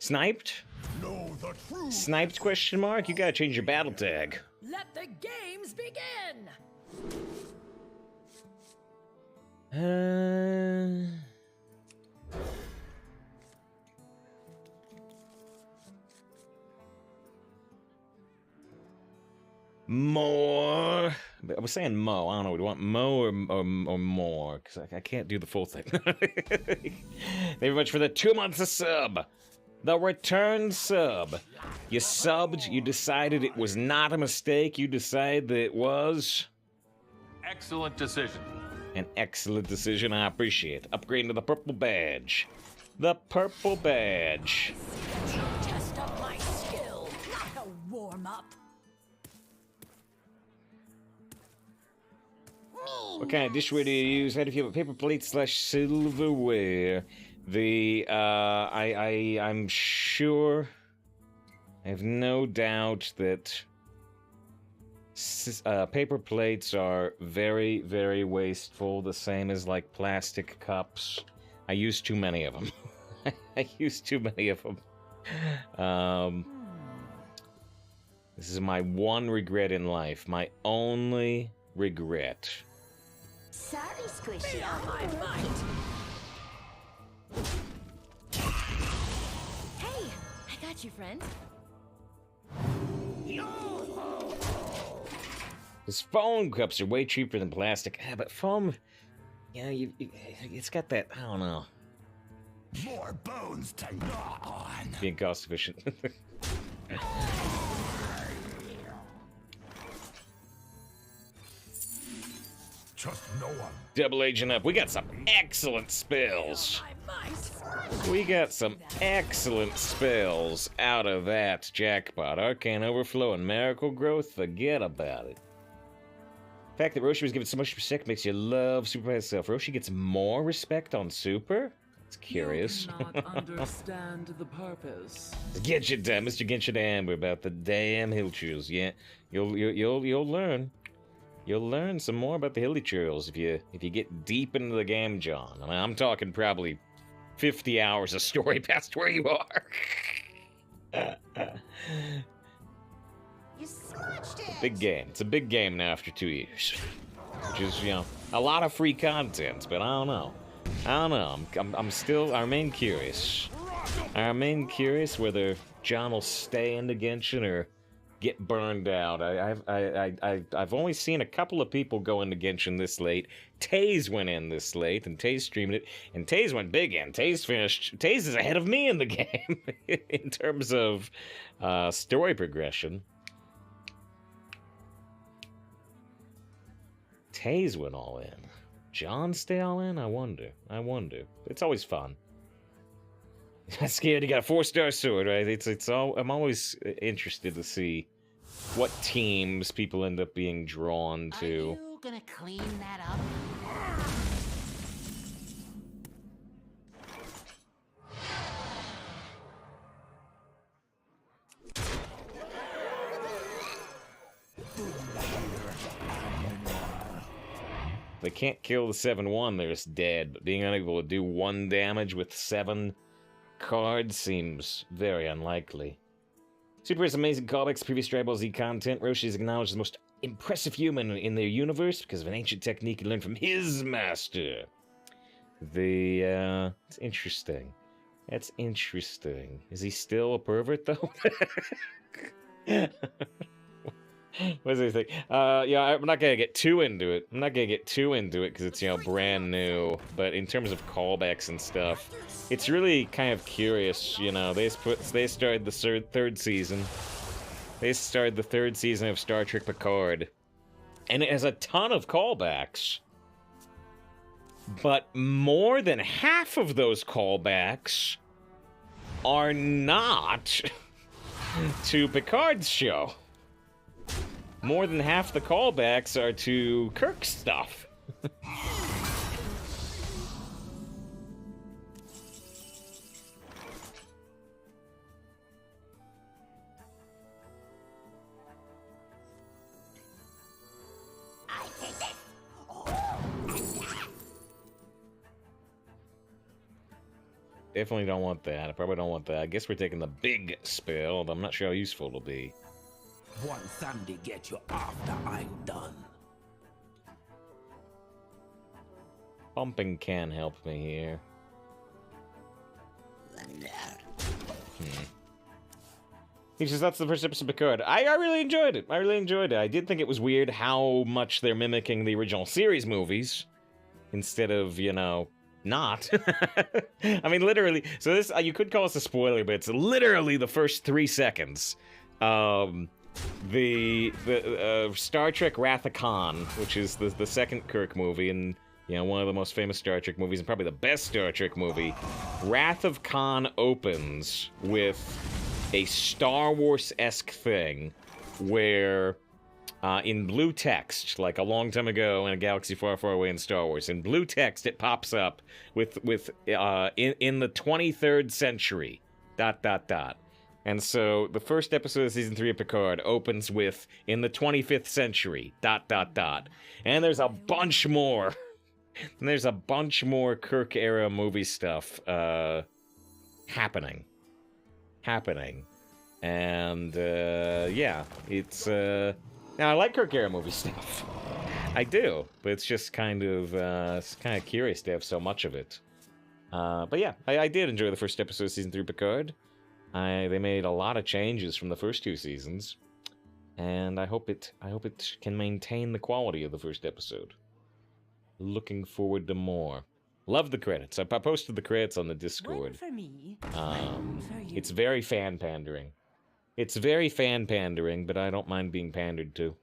Sniped? Know the truth. Sniped question mark? You gotta change your battle tag. Let the games begin! More. I was saying Mo. I don't know. Do you want Mo or more? Because I can't do the full thing. Thank you very much for the 2 months of sub. The return sub. You subbed. You decided it was not a mistake. You decided that it was Excellent decision. an excellent decision. I appreciate it. Upgrading to the purple badge. The purple badge. Test up my skill, not a warm-up. What kind of dishware do you use? How do you feel about paper plates / silverware? I'm sure, I have no doubt that paper plates are very, very wasteful, the same as like plastic cups. I use too many of them. I use too many of them. This is my one regret in life, my only regret. Sorry, Squishy. Feel my might! Hey, I got you, friend. These foam cups are way cheaper than plastic. Yeah, but foam, it's got that, I don't know. More bones to gnaw on. Being cost efficient. Just no one. Double agent up. We got some excellent spells. My might! We got some excellent spells out of that jackpot. Arcane Overflow and Miracle Growth, forget about it. The fact that Roshi was given so much respect makes you love Super by itself. Roshi gets more respect on Super? It's curious. You cannot understand the purpose. Get you done, Mr. Genshin Amber, about the damn hill churls. Yeah, you'll learn. You'll learn some more about the hilly churls if you get deep into the game, John. I mean, I'm talking probably 50 hours of story past where you are. You smudged it. Big game. It's a big game now after 2 years, which is a lot of free content. But I don't know. I'm still. I remain curious. I remain curious whether John will stay into Genshin or get burned out. I've only seen a couple of people go into Genshin this late. Taze went in this late, and Taze streamed it, and Taze went big in. Taze finished. Taze is ahead of me in the game in terms of story progression. Taze went all in. John stay all in? I wonder. It's always fun. I'm scared you got a 4-star sword, right? It's all. I'm always interested to see what teams people end up being drawn to. Are you gonna clean that up? They can't kill the 7-1, they're just dead. But being unable to do 1 damage with 7 cards seems very unlikely. Super has amazing callbacks to previous Dragon Ball Z content. Roshi is acknowledged as the most impressive human in their universe because of an ancient technique he learned from his master. It's interesting. That's interesting. Is he still a pervert, though? What does he think? Yeah, I'm not gonna get too into it. Because it's, brand new. But in terms of callbacks and stuff, it's really kind of curious. They started the third season. They started the 3rd season of Star Trek Picard, and it has a ton of callbacks. but more than half of those callbacks are not to Picard's show. More than half the callbacks are to Kirk's stuff. Definitely don't want that. I probably don't want that. I guess we're taking the big spill, but I'm not sure how useful it'll be. One Sunday get you after I'm done. Pumping can help me here. He says that's the first episode of Picard. I really enjoyed it. I did think it was weird how much they're mimicking the original series movies instead of, you know, not. I mean, literally. So this, you could call this a spoiler, but it's literally the first 3 seconds. The Star Trek Wrath of Khan, which is the second Kirk movie, and you know, one of the most famous Star Trek movies, and probably the best Star Trek movie. Wrath of Khan opens with a Star Wars-esque thing where in blue text, like a long time ago in a galaxy far, far away in Star Wars, in blue text it pops up with in the 23rd century, ... And so the first episode of season 3 of Picard opens with in the 25th century, ... And there's a bunch more. And there's a bunch more Kirk era movie stuff happening. And yeah, it's now I like Kirk era movie stuff. I do, but it's just kind of curious to have so much of it. But yeah, I did enjoy the first episode of season 3 Picard. They made a lot of changes from the first 2 seasons, and I hope it can maintain the quality of the first episode. Looking forward to more. Love the credits. I posted the credits on the Discord. For me, It's very fan pandering. It's very fan pandering, but I don't mind being pandered to.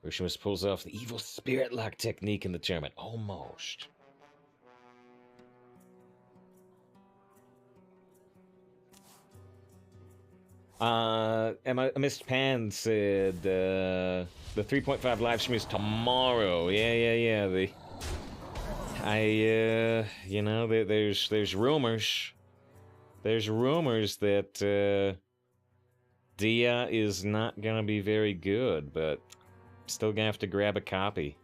Urshimus pulls off the evil spirit lock technique in the tournament. Almost. Emma Missed Pan said the 3.5 live stream is tomorrow. Yeah. You know, there's rumors. There's rumors that Dia is not gonna be very good, but still gonna have to grab a copy.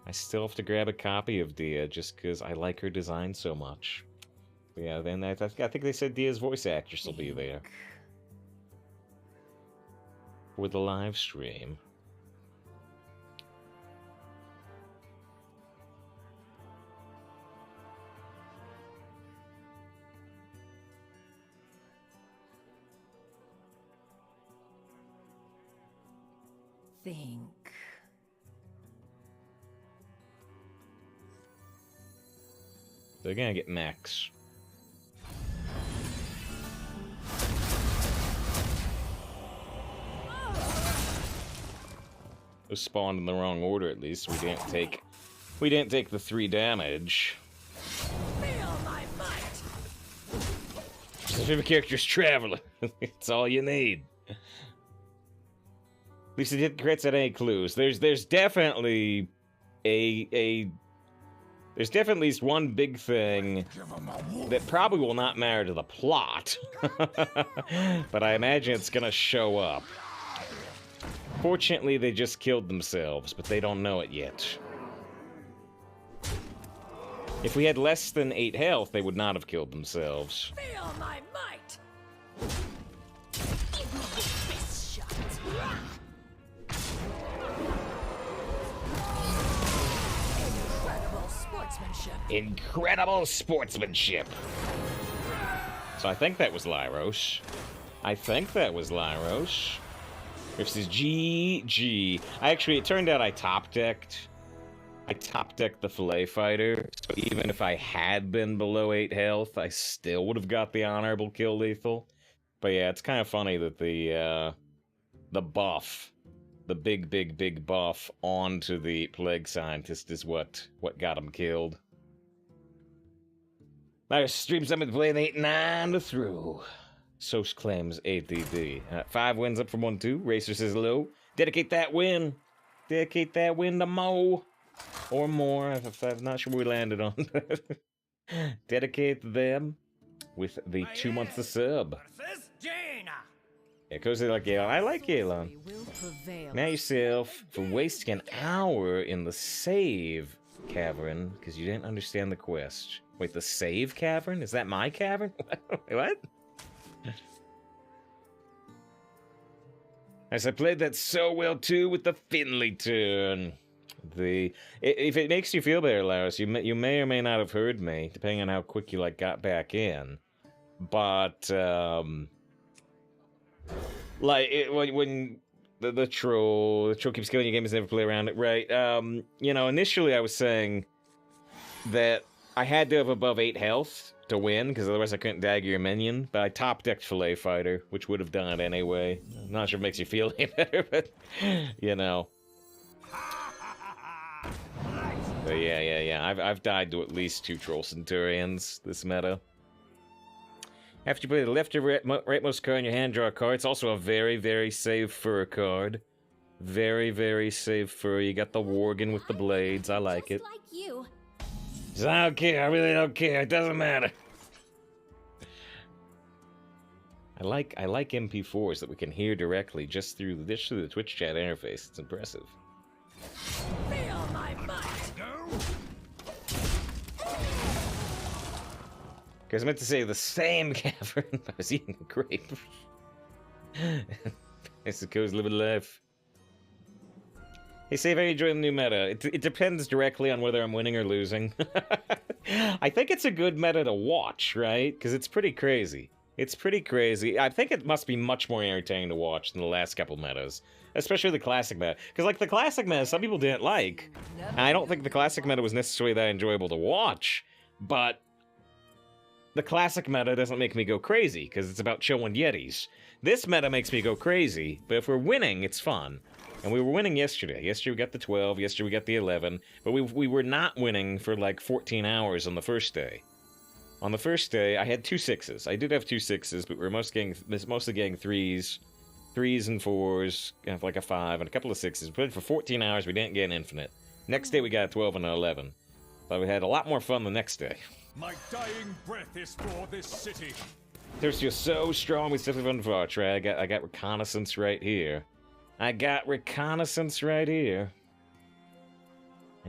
I still have to grab a copy of Dia just because I like her design so much. But yeah, then I think they said Dia's voice actress will be there for the live stream. think. They're gonna get Max. It was spawned in the wrong order, at least. We didn't take the 3 damage. Feel my might. Favorite character's Traveler. It's all you need. At least it didn't create any clues. There's definitely there's definitely at least one big thing that probably will not matter to the plot. But I imagine it's gonna show up. Fortunately, they just killed themselves, but they don't know it yet. If we had less than 8 health, they would not have killed themselves. Feel my might. Give me your best shot. Incredible sportsmanship. Incredible sportsmanship. So I think that was Lyros. If this is GG. It turned out I top-decked the Fillet Fighter, so even if I had been below 8 health, I still would have got the honorable kill lethal. But yeah, it's kind of funny that the buff the big buff onto the plague scientist is what got him killed. My streams I've been playing 8-9 to through. Soch claims ADD. 5 wins up from 1-2. Racer says hello. Dedicate that win. Dedicate that win to Mo. Or more. I'm not sure where we landed on. Dedicate them with the 2 months of sub. Yeah, cozy like Galen. I like Galen. Mad yourself for wasting an hour in the save cavern because you didn't understand the quest. Wait, the save cavern? Is that my cavern? What? As I played that so well too with the Finley turn. If it makes you feel better, Laris, you may or may not have heard me, depending on how quick you got back in. But when the troll keeps killing your games, never play around it, right? Initially I was saying that I had to have above 8 health to win, because otherwise I couldn't dagger your minion. But I top decked Fillet Fighter, which would have done it anyway. I'm not sure if it makes you feel any better, but But yeah. I've died to at least 2 Troll Centurions this meta. After you play the left or rightmost card in your hand, draw a card. It's also a very save fur card. Very save fur. You got the Worgen with the blades. I like it. Like you. I don't care. I really don't care. It doesn't matter. I like MP4s that we can hear directly just through the Twitch chat interface. It's impressive. Feel my might. Because I meant to say the same cavern. I was eating a grape. I suppose living life. Hey, Save, how you enjoying the new meta? It depends directly on whether I'm winning or losing. I think it's a good meta to watch, right? Because it's pretty crazy. It's pretty crazy. I think it must be much more entertaining to watch than the last couple metas. Especially the classic meta. Because, like, the classic meta, some people didn't like. And I don't think the classic meta was necessarily that enjoyable to watch. But the classic meta doesn't make me go crazy, because it's about chilling Yetis. This meta makes me go crazy, but if we're winning, it's fun. And we were winning yesterday. Yesterday we got the 12, yesterday we got the 11, but we were not winning for like 14 hours on the first day. On the first day, I had 2 6s. I did have 2 6s, but we were mostly getting 3s and 4s, kind of like a 5, and a couple of 6s. We played for 14 hours, we didn't get an infinite. Next day we got a 12 and an 11. But we had a lot more fun the next day. My dying breath is for this city. They're just so strong with stuff on Varch, right? I got reconnaissance right here. I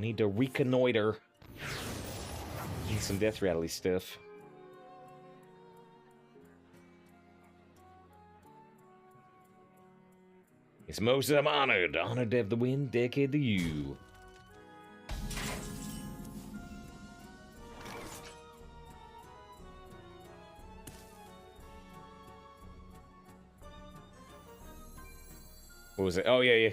need to reconnoiter. Need some death rally stuff. It's most I'm honored to have the win, dedicated to you. What was it? Oh, yeah.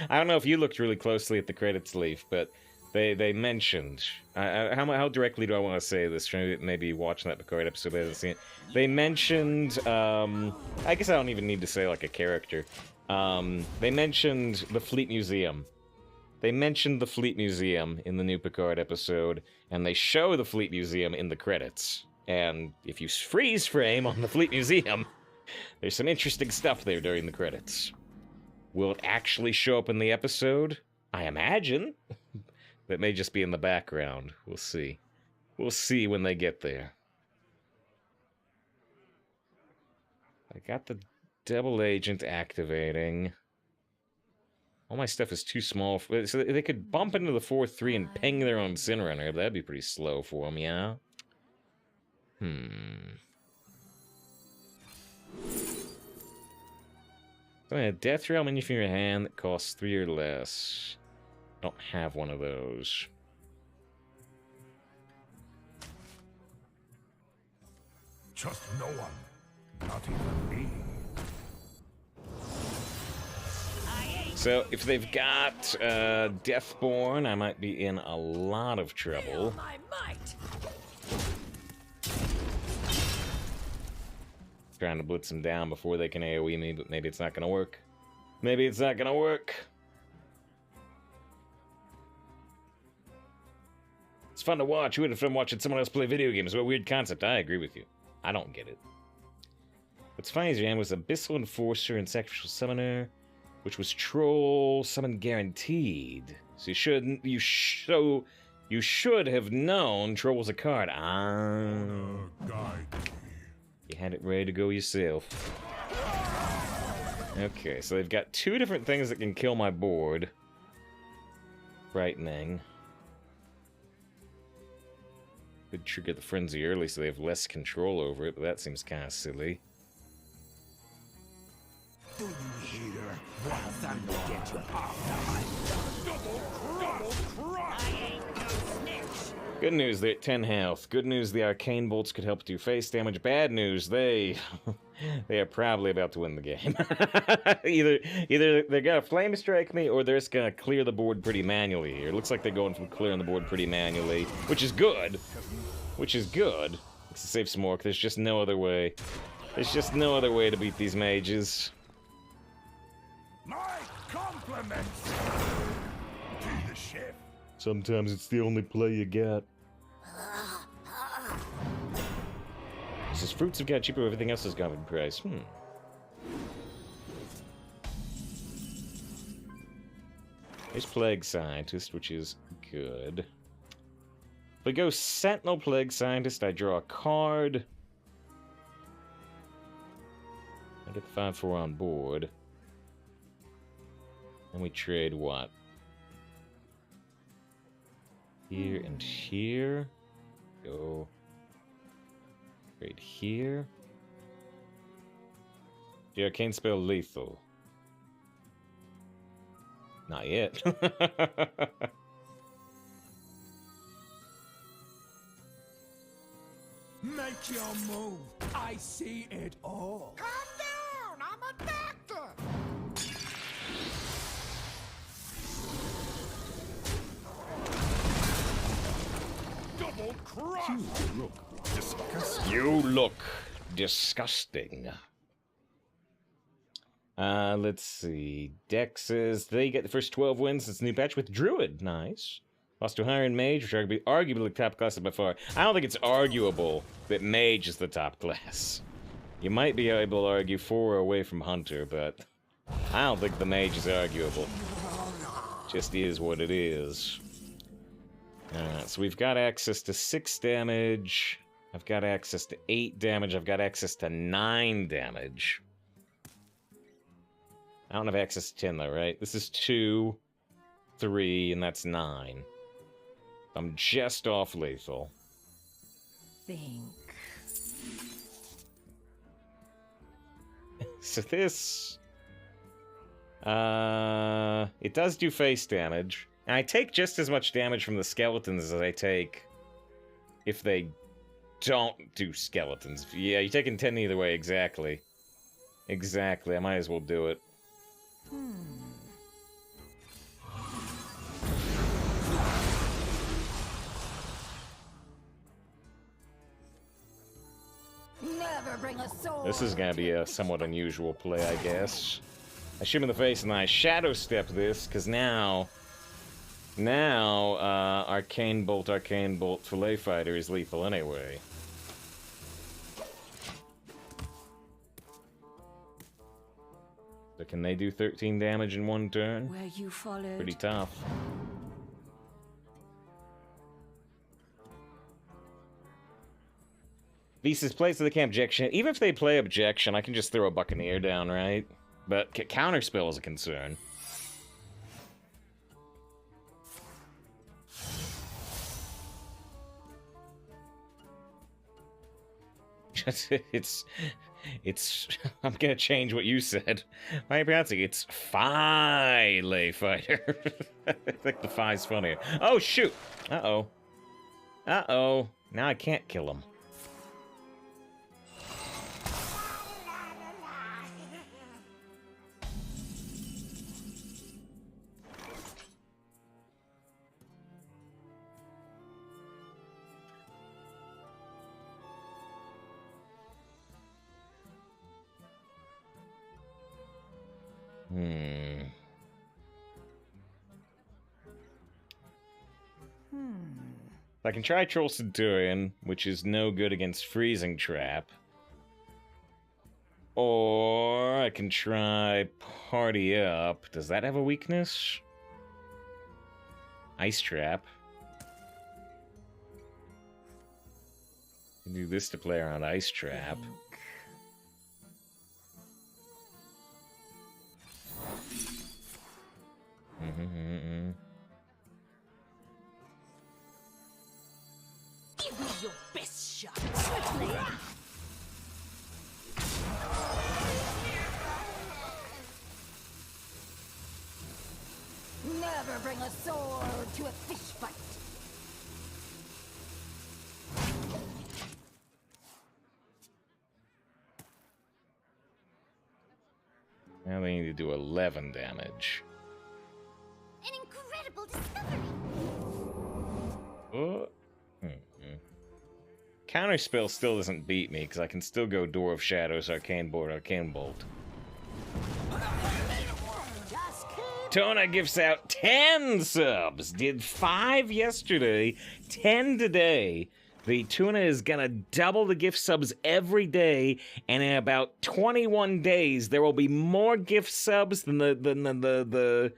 I don't know if you looked really closely at the credits, Leaf, but they mentioned... how directly do I want to say this? Maybe watching that Picard episode, but I haven't seen it. They mentioned... I guess I don't even need to say, like, a character. They mentioned the Fleet Museum. They mentioned the Fleet Museum in the new Picard episode, and they show the Fleet Museum in the credits. And if you freeze frame on the Fleet Museum, there's some interesting stuff there during the credits. Will it actually show up in the episode? I imagine. That may just be in the background. We'll see. We'll see when they get there. I got the double agent activating. All my stuff is too small. So they could bump into the 4-3 and ping their own Sin Runner. That'd be pretty slow for them, yeah? A Death Rail menu from your hand that costs 3 or less. Don't have one of those. Trust no one, not even me. So, if they've got Deathborn, I might be in a lot of trouble. Feel my might. Trying to blitz them down before they can AoE me, but maybe it's not going to work. Maybe it's not gonna work. It's fun to watch. Who would have fun watching someone else play video games? What a weird concept. I agree with you. I don't get it. What's funny is your was Abyssal Enforcer and Sacrificial Summoner, which was Troll Summon Guaranteed. So you should have known Troll was a card. You had it ready to go yourself. Okay, so they've got two different things that can kill my board. Frightening. Could trigger the frenzy early so they have less control over it, but that seems kind of silly. Do you hear? While thunder gets you off the island. Good news, they're at 10 health. Good news, the arcane bolts could help do face damage. Bad news, they are probably about to win the game. either they're gonna flame strike me, or they're just gonna clear the board pretty manually here. It looks like they're going from clearing the board pretty manually, which is good. Which is good. Let's save some more, 'cause there's just no other way. There's just no other way to beat these mages. My compliments to the chef. Sometimes it's the only play you got. This is fruits have got cheaper, everything else has gone in price. There's Plague Scientist, which is good. If we go Sentinel Plague Scientist, I draw a card. I get the 5/4 on board. And we trade what? Here and here. Go. Trade here. The arcane spell lethal. Not yet. Make your move. I see it all. Calm down! I'm a doctor! Double crush. You look disgusting. Let's see. Dexes. They get the first 12 wins since the new patch with Druid. Nice. Lost to Higher and Mage, which are arguably top class by far. I don't think it's arguable that Mage is the top class. You might be able to argue 4 away from Hunter, but I don't think the Mage is arguable. Just is what it is. So we've got access to 6 damage. I've got access to 8 damage. I've got access to 9 damage. I don't have access to 10 though, right? This is 2, 3, and that's 9. I'm just off lethal. Think. So this... it does do face damage. And I take just as much damage from the skeletons as I take if they don't do skeletons. Yeah, you're taking 10 either way, exactly. Exactly, I might as well do it. Never bring a sword. This is gonna be a somewhat unusual play, I guess. I shoot him in the face and I shadow step this, because now, Arcane Bolt, Fillet Fighter is lethal anyway. So can they do 13 damage in one turn? Where you followed. Pretty tough. Visa's plays so they can't objection. Even if they play objection, I can just throw a Buccaneer down, right? But counterspell is a concern. It's I'm gonna change what you said. Why are you pronouncing it? It's Fillet Fighter. I think the Phi's funnier. Oh shoot! Uh-oh. Uh-oh. Now I can't kill him. I can try Troll Centurion, which is no good against Freezing Trap. Or I can try Party Up. Does that have a weakness? Ice Trap. Do this to play around Ice Trap. Give me your best shot. Swiftly. Never bring a sword to a fish fight. Now they need to do 11 damage. An incredible discovery. Oh. Counterspell still doesn't beat me, because I can still go Door of Shadows, Arcane Board, Arcane Bolt. Tona gifts out 10 subs. Did 5 yesterday, 10 today. The Tuna is gonna double the gift subs every day, and in about 21 days, there will be more gift subs than the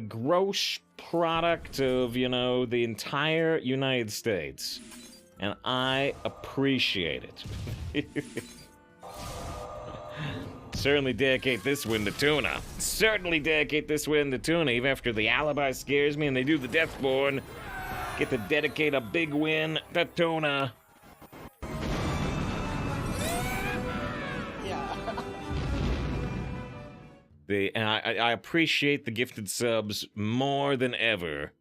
gross product of, you know, the entire United States. And I appreciate it. Certainly dedicate this win to Tuna. Certainly dedicate this win to Tuna, even after the alibi scares me and they do the Deathborn. Get to dedicate a big win to Tuna. And I appreciate the gifted subs more than ever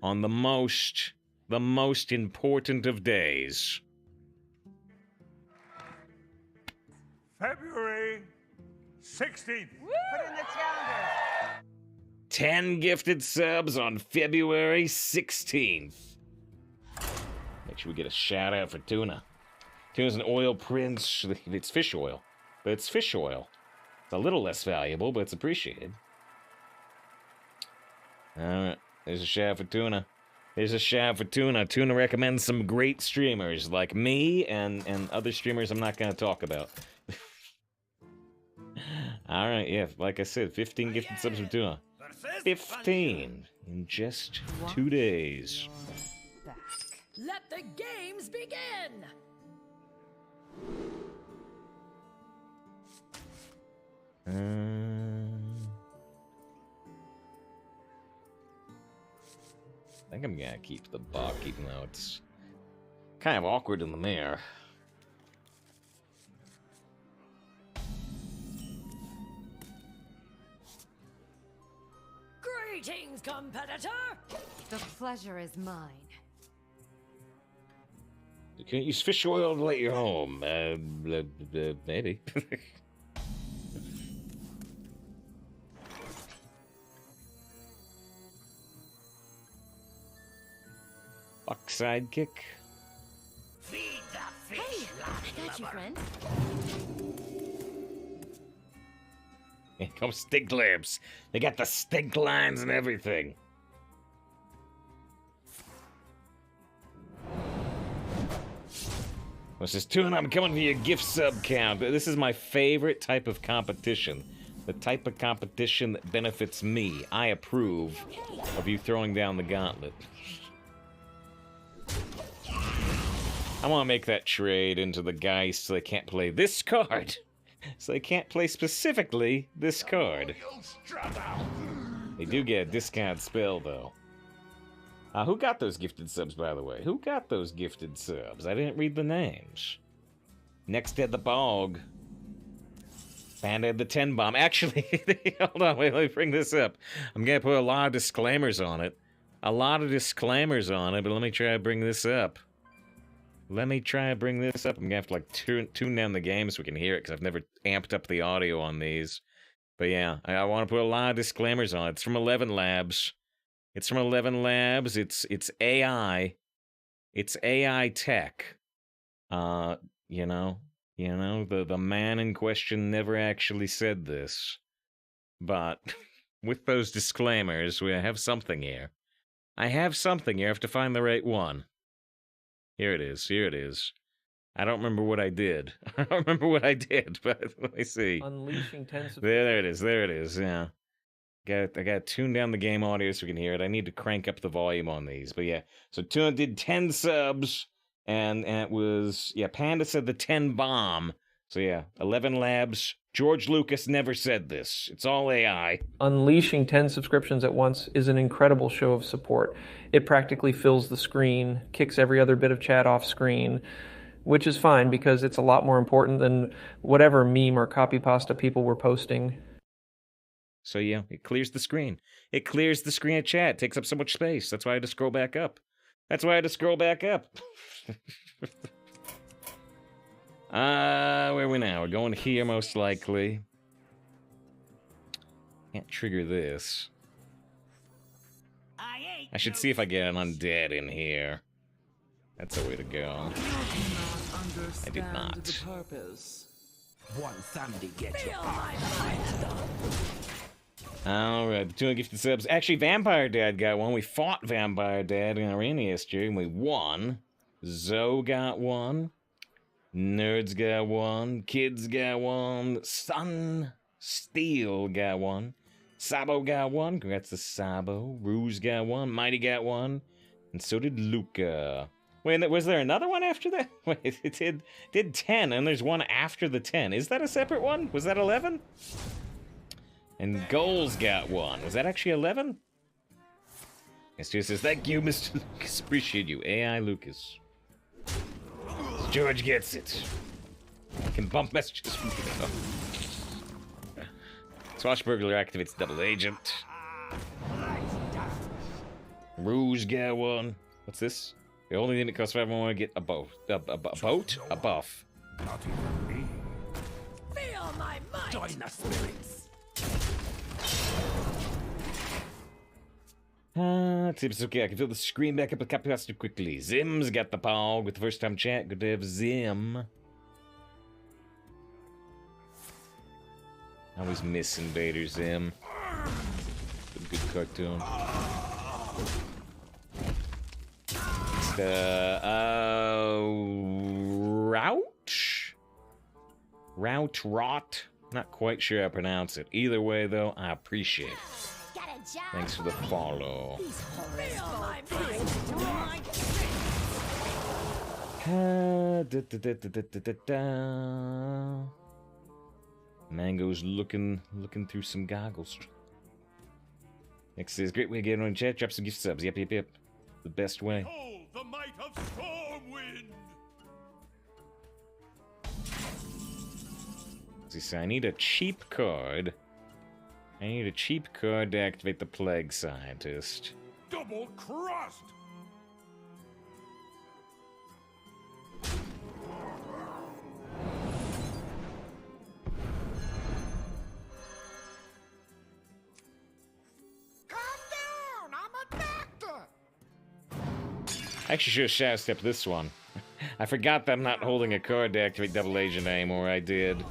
on the most important of days. February 16th. Put in the calendar. 10 gifted subs on February 16th. Make sure we get a shout out for Tuna. Tuna's an oil prince. It's fish oil, but it's fish oil. It's a little less valuable, but it's appreciated. Alright, there's a shout out for Tuna. There's a shout out for Tuna. Tuna recommends some great streamers like me and other streamers I'm not going to talk about. Alright, yeah, like I said, 15 gifted subs for Tuna. 15 in just 2 days. Let the games begin! I think I'm gonna keep the buck, even though it's kind of awkward in the mirror. Greetings, competitor! The pleasure is mine. You can't use fish oil to light your home. Maybe. Buck sidekick. Feed the fish, I got you, friend. Here comes stink lamps. They got the stink lines and everything. What's this Tuna? I'm coming to your gift sub count. This is my favorite type of competition. The type of competition that benefits me. I approve of you throwing down the gauntlet. I want to make that trade into the guys so they can't play this card. So they can't play specifically this card. They do get a discount spell, though. Who got those gifted subs, by the way? Who got those gifted subs? I didn't read the names. Next at the bog. Band-Aid the 10 bomb. Actually, hold on, wait, let me bring this up. I'm going to put a lot of disclaimers on it. But let me try to bring this up. I'm going to have to, like, tune down the game so we can hear it, because I've never amped up the audio on these. But yeah, I want to put a lot of disclaimers on it. It's from 11 Labs. It's AI. It's AI tech. The man in question never actually said this. But with those disclaimers, I have something here. I have to find the right one. Here it is. Here it is. I don't remember what I did. I don't remember what I did, but let me see. Unleashing 10 There it is. There it is. Yeah. I got to tune down the game audio so we can hear it. I need to crank up the volume on these. But yeah, so Tuna did 10 subs, and it was, yeah, Panda said the 10 bomb. So yeah, 11 labs. George Lucas never said this. It's all AI. Unleashing 10 subscriptions at once is an incredible show of support. It practically fills the screen, kicks every other bit of chat off screen, which is fine because it's a lot more important than whatever meme or copy pasta people were posting. So yeah, it clears the screen. It clears the screen of chat. It takes up so much space. That's why I had to scroll back up. That's why I had to scroll back up. Where are we now? We're going here most likely. Can't trigger this. I should see if I get an undead in here. That's the way to go. I did not. The purpose. One somebody get you. Alright, 200 gifted subs. Actually, Vampire Dad got one. We fought Vampire Dad in Arena yesterday, and we won. Zoe got one. Nerds got one. Kids got one. Sun Steel got one. Sabo got one. Congrats to Sabo. Ruse got one. Mighty got one. And so did Luca. Wait, was there another one after that? Wait, it did 10, and there's one after the 10. Is that a separate one? Was that 11? And Goals got one. Was that actually 11? Stu says, thank you, Mr. Lucas. Appreciate you. AI Lucas. George gets it. I can bump messages from you. Swashbuckler activates double agent. Rouge got one. What's this? The only thing that costs 5 more to get a boat. A boat? A buff. Not even me. Feel my might. Join the spirits. It's okay. I can fill the screen back up with copy pasta quickly. Zim's got the pog with the first time chat. Good to have Zim. I always miss Invader Zim. Good cartoon. It's Rot? Not quite sure how to pronounce it. Either way, though, I appreciate it. Thanks for the follow. Mango's looking through some goggles. Next is great way to get on chat. Drop some gift subs. Yep. The best way. Oh, the might of Stormwind! So I need a cheap card. I need a cheap card to activate the Plague Scientist. Double crossed! Calm down, I'm a doctor. I actually should have shadow stepped this one. I forgot that I'm not holding a card to activate double agent anymore. I did.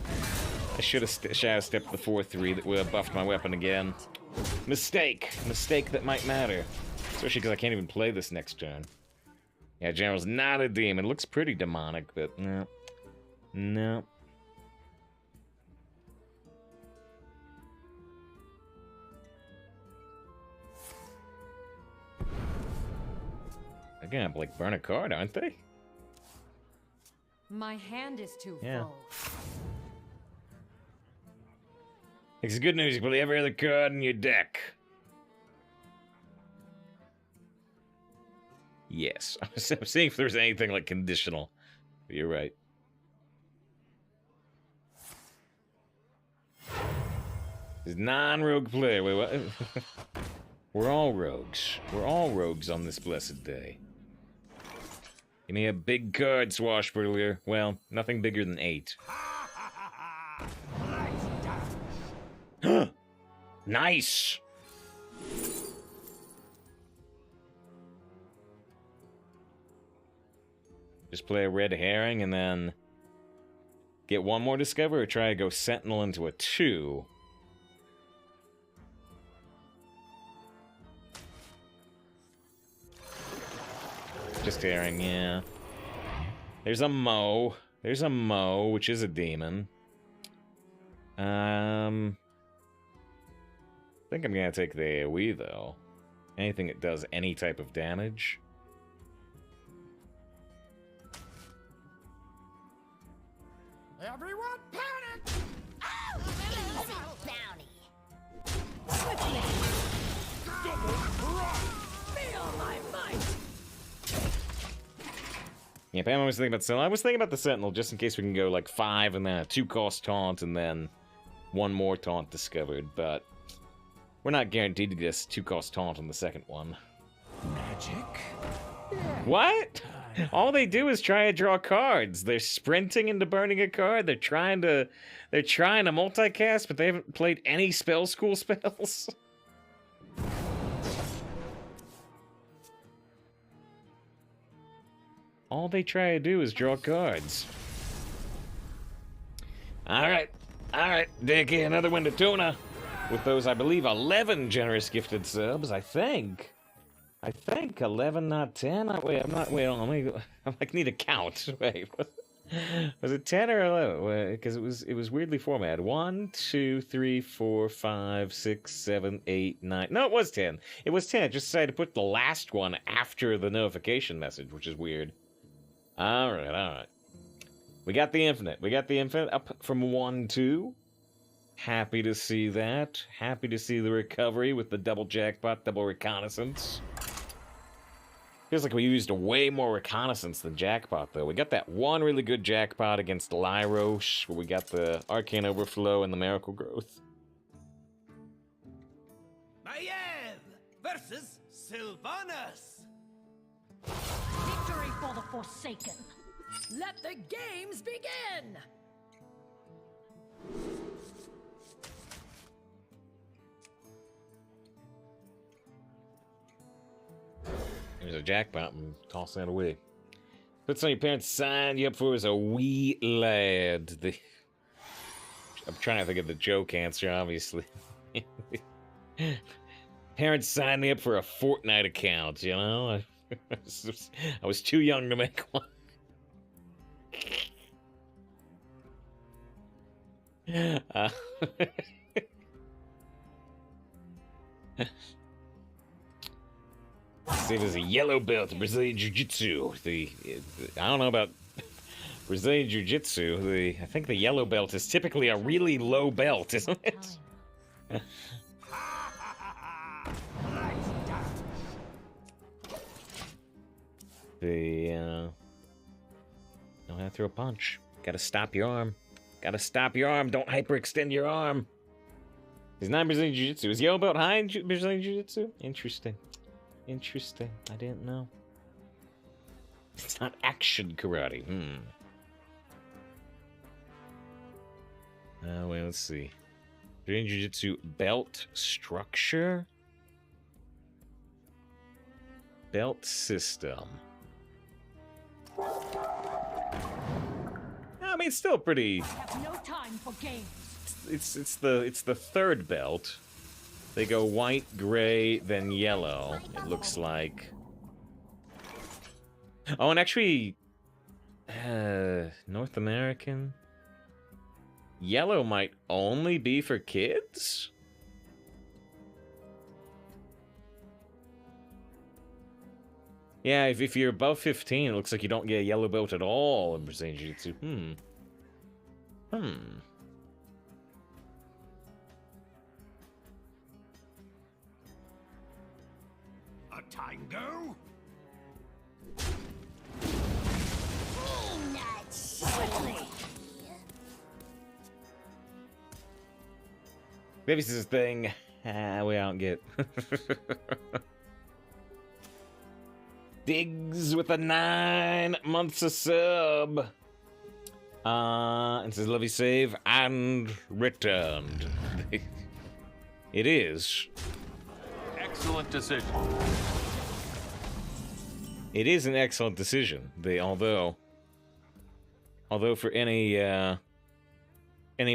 I should have shadow stepped the 4/3 that would have buffed my weapon again. Mistake that might matter. Especially because I can't even play this next turn. Yeah, General's not a demon. Looks pretty demonic, but no. No. They're gonna like burn a card, aren't they? My hand is too Yeah. full. It's good news, you can play every other card in your deck. Yes. I'm seeing if there's anything like conditional. But you're right. It's non-rogue player. Wait, what? We're all rogues. We're all rogues on this blessed day. Give me a big card, Swashbuckler. Well, nothing bigger than 8. Nice! Just play a red herring and then get one more discover, or try to go sentinel into a 2. Just herring, yeah. There's a Mo. There's a Mo, which is a demon. I think I'm gonna take the AoE though. Anything that does any type of damage. Everyone panic! Oh, easy bounty. Feel my might. Yeah, Pam was thinking about Sentinel. I was thinking about the Sentinel just in case we can go like 5 and then a 2-cost taunt and then 1 more taunt discovered, but we're not guaranteed to get this 2-cost taunt on the second one. Magic? What? All they do is try to draw cards. They're sprinting into burning a card. They're trying to multicast, but they haven't played any spell school spells. All they try to do is draw cards. Alright, Dickie, another win to Tuna. With those, I believe, 11 generous gifted subs, I think 11, not 10. Wait, I need a count. Wait, was it 10 or 11? Because it was weirdly formatted. 1, 2, 3, 4, 5, 6, 7, 8, 9. No, it was 10. It was 10. I just decided to put the last one after the notification message, which is weird. All right. We got the infinite. Up from 1, 2. Happy to see that. Happy to see the recovery with the double jackpot, double reconnaissance. Feels like we used way more reconnaissance than jackpot, though. We got that one really good jackpot against Lyrosh, where we got the Arcane Overflow and the Miracle Growth. Maiev versus Sylvanas. Victory for the Forsaken. Let the games begin. There's a jackpot and toss that away. Put some of your parents signed you up for as a wee lad. I'm trying to think of the joke answer, obviously. Parents signed me up for a Fortnite account, you know? I was too young to make one. See, there's a yellow belt in Brazilian Jiu-Jitsu. I don't know about Brazilian Jiu-Jitsu. I think the yellow belt is typically a really low belt, isn't it? Know how to throw a punch. Gotta stop your arm. Don't hyperextend your arm. He's not Brazilian Jiu-Jitsu. Is yellow belt high in Brazilian Jiu-Jitsu? Interesting. I didn't know. It's not action karate. Wait, let's see. Brazilian Jiu-Jitsu belt structure? Belt system. I mean, it's still pretty. I have no time for games. It's the third belt. They go white, gray, then yellow. It looks like. Oh, and actually, North American. Yellow might only be for kids. Yeah, if you're above 15, it looks like you don't get a yellow belt at all in Brazilian Jiu-Jitsu. A tango? Maybe this is a thing. We don't get. Diggs with a 9 months of sub. And says, love you, save, and returned. It is. Excellent decision. It is an excellent decision. Although for any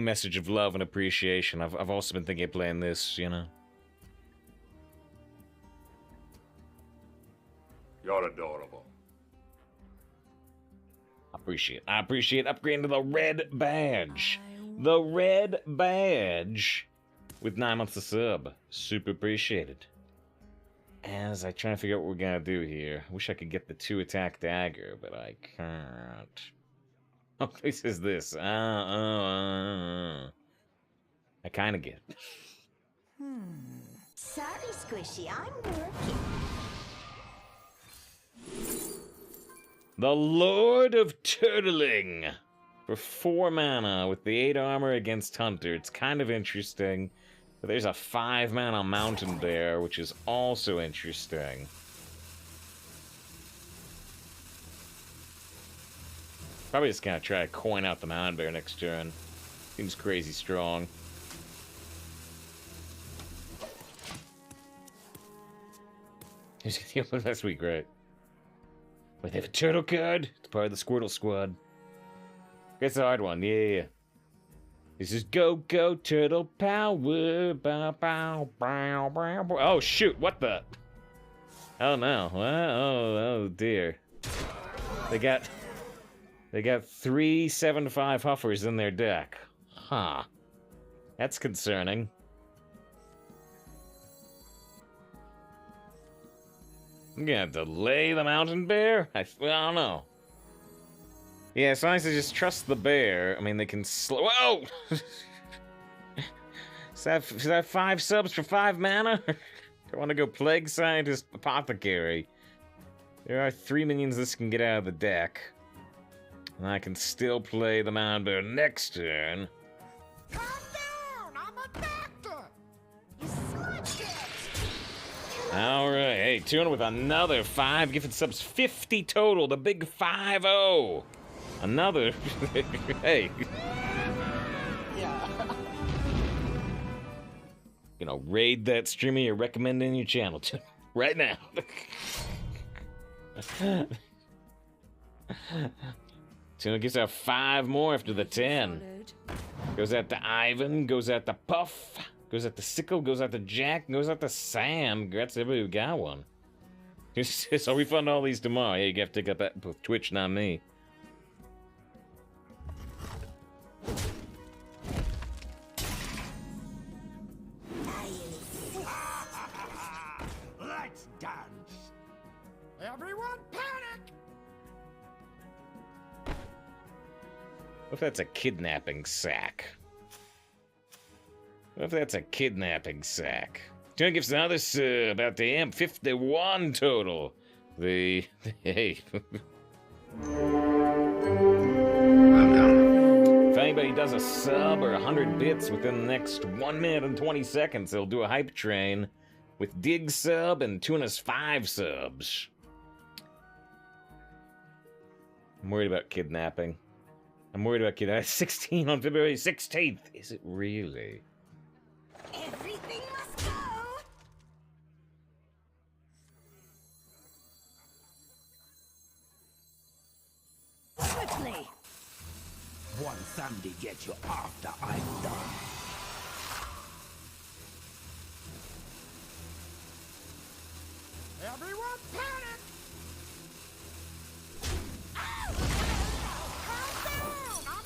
message of love and appreciation, I've also been thinking of playing this, you know. You're adorable. appreciate. I appreciate upgrading to the red badge. The red badge with 9 months of sub. Super appreciated. As I try to figure out what we're gonna do here. Wish I could get the 2-attack dagger, but I can't. Oh, this is this. I kind of get it. Sorry, Squishy, I'm working. The Lord of Turtling. For 4 mana with the 8 armor against Hunter. It's kind of interesting. But there's a 5 mana Mountain Bear, which is also interesting. Probably just gonna try to coin out the Mountain Bear next turn. Seems crazy strong. That's week, right? Wait, they have a turtle card? It's part of the Squirtle squad. It's a hard one, yeah. This is go turtle power. Bow, bow, bow, bow, bow. Oh shoot! What the? Oh no! Oh dear! They got 3 7/5 Huffers in their deck. Huh? That's concerning. I'm gonna delay the Mountain Bear? I don't know. Yeah, it's nice to just trust the bear. I mean, they can slow. Whoa! is that 5 subs for 5 mana? I want to go Plague Scientist Apothecary. There are 3 minions this can get out of the deck. And I can still play the Mountain Bear next turn. Calm down, I'm a doctor. You smudged it. Alright, hey, tune with another 5 gifted subs. 50 total, the big 5-0. Another. Hey. You know, raid that streamer you're recommending your channel to right now. Tuna gives out 5 more after the 10. Goes out to Ivan, goes out to Puff, goes out to Sickle, goes out to Jack, goes out to Sam. Congrats to everybody who got one. So we fund all these tomorrow. Yeah, you have to take up that with Twitch, not me. Let's dance. Everyone panic. What if that's a kidnapping sack? What if that's a kidnapping sack? Tuna gives another sub about the M51 total. Hey. If anybody does a sub or 100 bits within the next 1 minute and 20 seconds, they'll do a hype train with Dig sub and Tuna's 5 subs. I'm worried about kidnapping. I'm worried about kidnapping. 16 on February 16th. Is it really? Everything must go. Quickly. One somebody get you after I'm done. Everyone panic.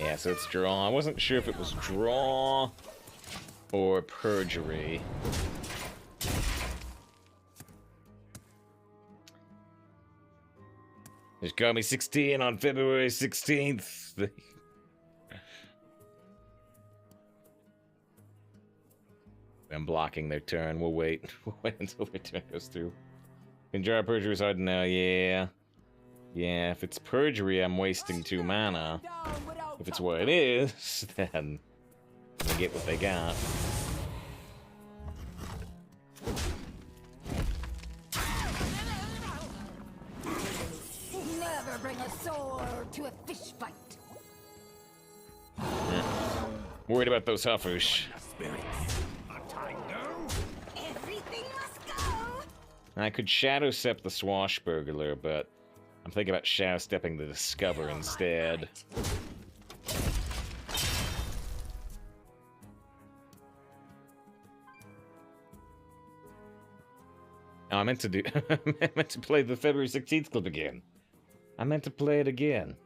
Yeah, so it's draw. I wasn't sure if it was draw or perjury. There's got me 16 on February 16th. I'm blocking their turn. We'll wait. We'll wait until their turn goes through. Can draw perjury is hard to know. Yeah. Yeah, if it's perjury, I'm wasting 2 mana. If it's what it is, then they get what they got. Never bring a sword to a fish fight. Worried about those Huffers. Everything must go. I could Shadow Step the Swashbuckler, but I'm thinking about Shadow Stepping the Discover instead. Oh, I meant to do. I meant to play the February 16th clip again. I meant to play it again.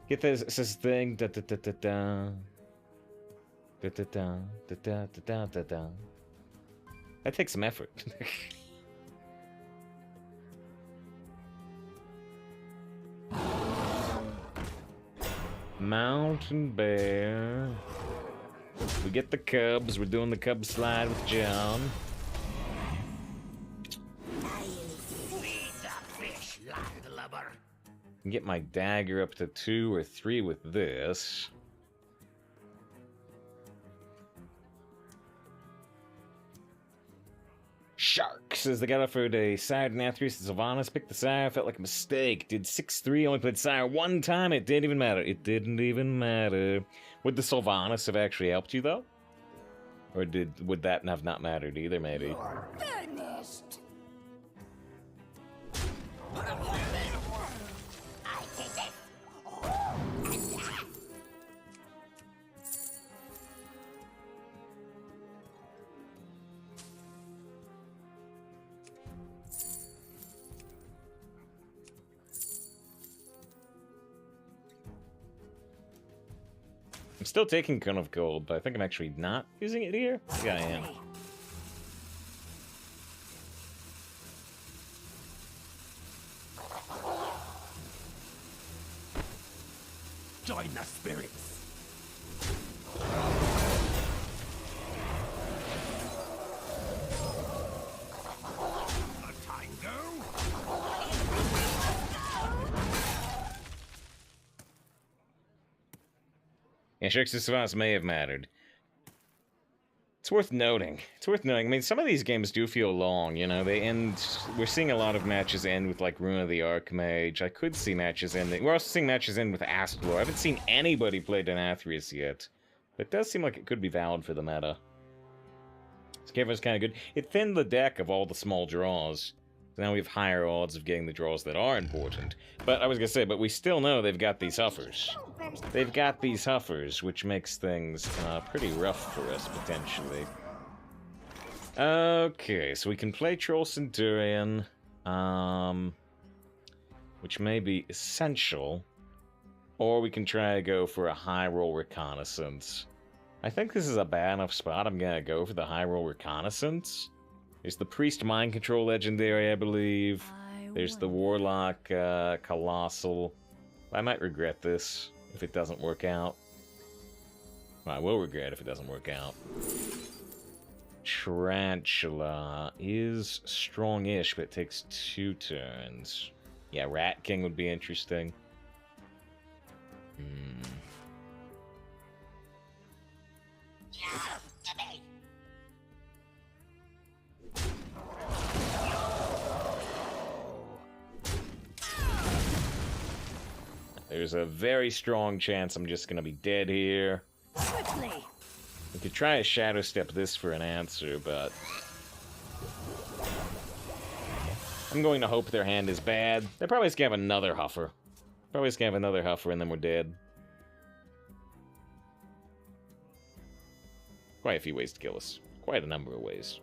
Get this thing. Da da da da da. Da da da da da da da da. That takes some effort. Mountain bear. We get the cubs. We're doing the cub slide with John. Can get my dagger up to 2 or 3 with this. Shark says they got offered a sire Nathrius and Sylvanas. Picked the sire, felt like a mistake. Did 6-3, only played sire 1 time. It didn't even matter. It didn't even matter. Would the Sylvanas have actually helped you though? Or would that have not mattered either, maybe? Finished. I'm still taking Cone of Gold, but I think I'm actually not using it here. Yeah, I am. Join the spirits. Yeah, Sharks and Savants may have mattered. It's worth noting. It's worth noting. I mean, some of these games do feel long, you know? They end... We're seeing a lot of matches end with, like, Rune of the Archmage. I could see matches ending... We're also seeing matches end with Astalor. I haven't seen anybody play Denathrius yet. But it does seem like it could be valid for the meta. Scavenger's kind of good. It thinned the deck of all the small draws. So now we have higher odds of getting the draws that are important. But I was gonna say, but we still know they've got these Huffers. They've got these Huffers, which makes things pretty rough for us, potentially. Okay, so we can play Troll Centurion, which may be essential. Or we can try to go for a high roll Reconnaissance. I think this is a bad enough spot. I'm gonna go for the high roll Reconnaissance. There's the Priest Mind Control Legendary, I believe. There's the Warlock Colossal. I might regret this if it doesn't work out. Well, I will regret if it doesn't work out. Tarantula is strong-ish, but it takes 2 turns. Yeah, Rat King would be interesting. There's a very strong chance I'm just gonna be dead here. Quickly. We could try a Shadow Step this for an answer, but... I'm going to hope their hand is bad. They're probably just gonna have another Huffer. Probably just gonna have another Huffer and then we're dead. Quite a few ways to kill us. Quite a number of ways.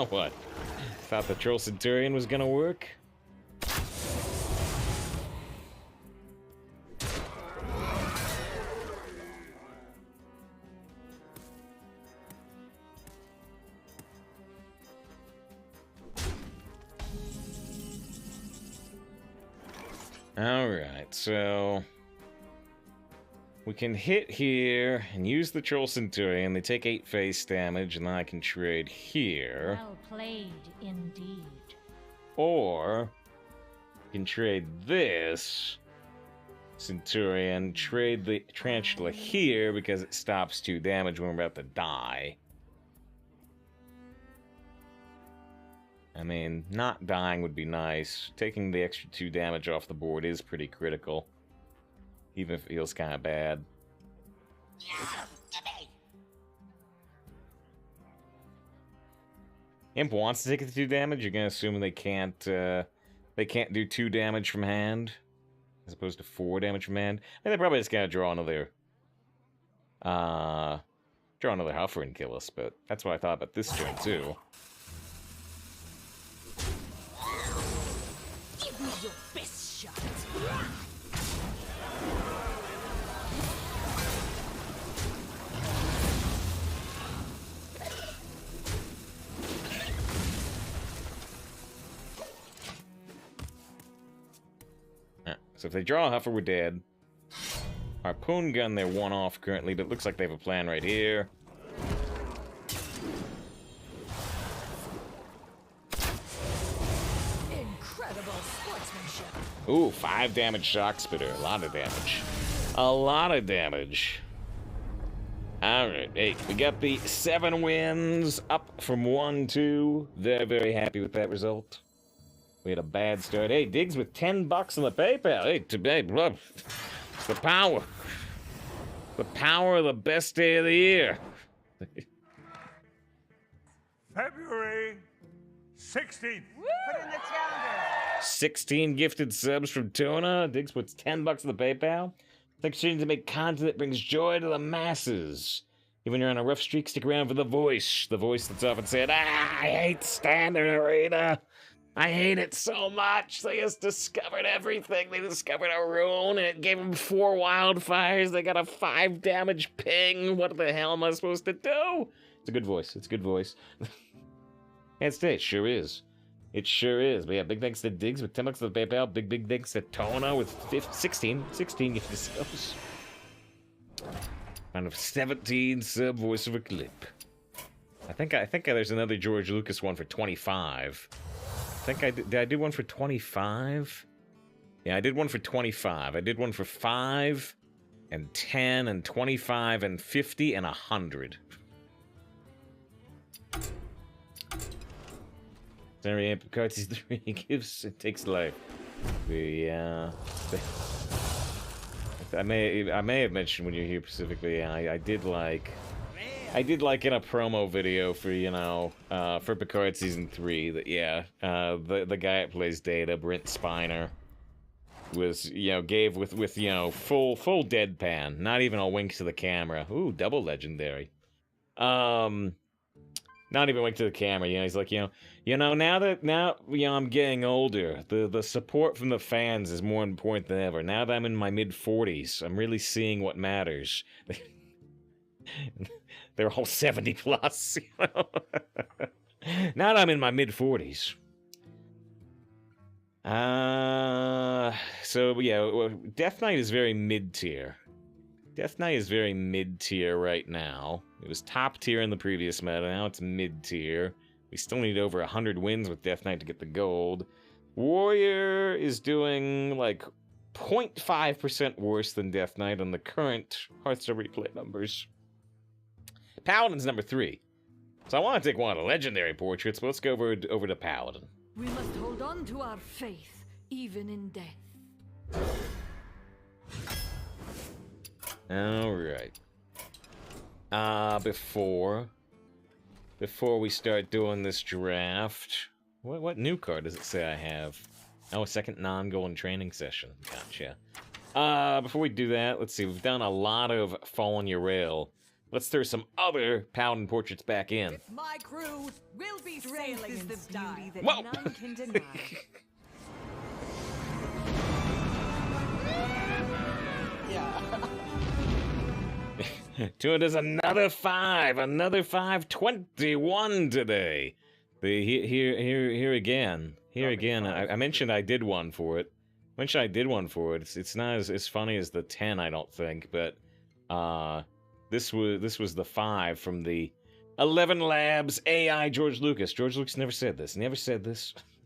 What? Thought the Troll Centurion was gonna work? Alright, so... we can hit here and use the Troll Centurion. They take 8 face damage, and then I can trade here. Well played, indeed. Or I can trade this Centurion, trade the Tarantula here because it stops 2 damage when we're about to die. I mean, not dying would be nice. Taking the extra 2 damage off the board is pretty critical. Even if it feels kind of bad. Imp wants to take the 2 damage. You're gonna assume they can't do 2 damage from hand, as opposed to 4 damage from hand. And they probably just gotta draw Draw another Huffer and kill us, but that's what I thought about this turn, too. Give me your best shot. Yeah, so if they draw a Huffer, we're dead. Harpoon gun, they're one off currently, but it looks like they have a plan right here. Incredible sportsmanship. Ooh, 5 damage shock spitter. A lot of damage. A lot of damage. Alright, hey, we got the 7 wins up from 1-2. Very, very happy with that result. We had a bad start. Hey, Diggs with $10 on the PayPal. Hey, today, bro. It's the power. The power of the best day of the year. February 16th. Put in the calendar. 16 gifted subs from Tona. Diggs puts $10 on the PayPal. Thanks for to make content that brings joy to the masses. Even when you're on a rough streak, stick around for the voice. The voice that's often said, I hate standard arena. I hate it so much. They just discovered everything. They discovered a rune, and it gave them 4 wildfires. They got a 5 damage ping. What the hell am I supposed to do? It's a good voice. It's a good voice. It sure is. It sure is. But yeah, big thanks to Diggs with $10 to the PayPal. Big thanks to Tona with 16 gifted subs. Kind of 17 sub voice of a clip. I think there's another George Lucas one for 25. Did I do one for 25? Yeah, I did one for 25. I did one for 5 and 10 and 25 and 50 and 100. Sorry, Amp Cards 3 gives it takes life. I may have mentioned when you're here specifically. I did like in a promo video for for Picard season 3 that the guy that plays Data, Brent Spiner, was gave with full deadpan, not even a wink to the camera. Ooh, double legendary. Not even wink to the camera. He's like now I'm getting older. The support from the fans is more important than ever. Now that I'm in my mid-40s, I'm really seeing what matters. They're all 70 plus. Now that I'm in my mid-40s. So yeah, Death Knight is very mid-tier. Death Knight is very mid-tier right now. It was top tier in the previous meta, now it's mid-tier. We still need over 100 wins with Death Knight to get the gold. Warrior is doing like 0.5% worse than Death Knight on the current Hearthstone replay numbers. Paladin's number 3. So I want to take one of the legendary portraits, but let's go over to Paladin. We must hold on to our faith, even in death. Alright. Before we start doing this draft, what new card does it say I have? Oh, a second non-golden training session. Gotcha. Before we do that, let's see. We've done a lot of Fallen Urail. Let's throw some other Paladin portraits back in. With my crew, we'll be sailing in the style. beauty that Whoa! none can deny. There's another 521 today. Here again. I mentioned I did one for it. It's not as funny as the 10, I don't think, but this was the 5 from the 11 Labs AI George Lucas. George Lucas never said this.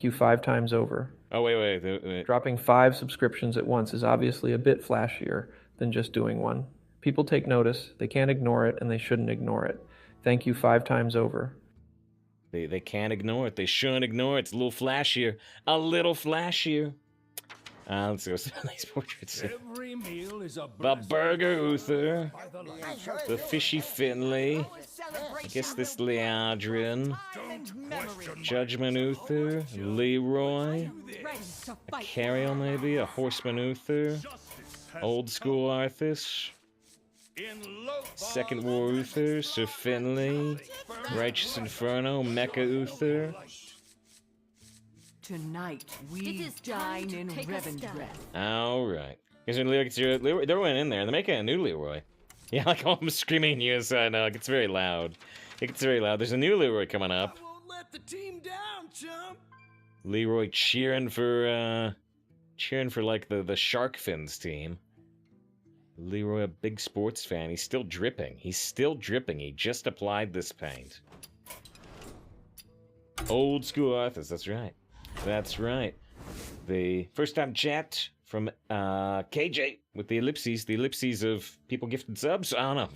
You 5 times over. Oh wait. Dropping 5 subscriptions at once is obviously a bit flashier than just doing one. People take notice, they can't ignore it, and they shouldn't ignore it. Thank you 5 times over. They can't ignore it. They shouldn't ignore it. It's a little flashier. Let's see what's on these portraits. Every meal is a The Burger Uther. The Fishy Finley. I guess this Leandrin. Judgment Uther. Leroy. A Carriel maybe. A Horseman Uther. Old School Arthas. Second War Uther, Sir Finley, Righteous Inferno, Mecha Uther. Tonight we dine in Revendreth. Alright. They're went in there. They're making a new Leroy. Yeah, like I'm screaming US, I know, it gets very loud. It gets very loud. There's a new Leroy coming up. I won't let the team down, chump. Leroy cheering for like the Shark Fins team. Leroy, a big sports fan. He's still dripping. He's still dripping. He just applied this paint. Old school Arthurs, that's right. That's right. The first time chat from KJ with the ellipses of people gifted subs. I don't know.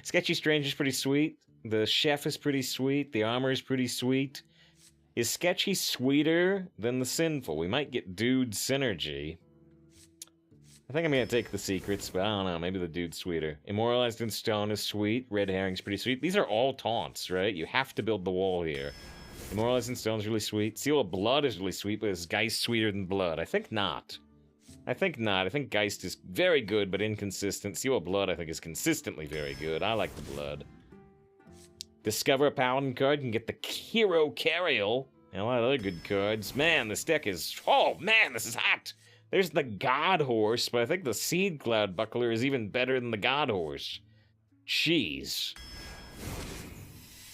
Sketchy Strange is pretty sweet. The chef is pretty sweet. The armor is pretty sweet. Is Sketchy sweeter than the Sinful? We might get Dude synergy. I think I'm gonna take the secrets, but I don't know. Maybe the Dude's sweeter. Immortalized in Stone is sweet. Red Herring's pretty sweet. These are all taunts, right? You have to build the wall here. Immortalized in Stone is really sweet. Seal of Blood is really sweet, but is Geist sweeter than Blood? I think not. I think not. I think Geist is very good, but inconsistent. Seal of Blood, I think, is consistently very good. I like the Blood. Discover a Paladin card. Can get the Hero Carriel. And a lot of other good cards. Man, this deck is... Oh, man, this is hot! There's the God Horse, but I think the Seed Cloud Buckler is even better than the God Horse. Jeez.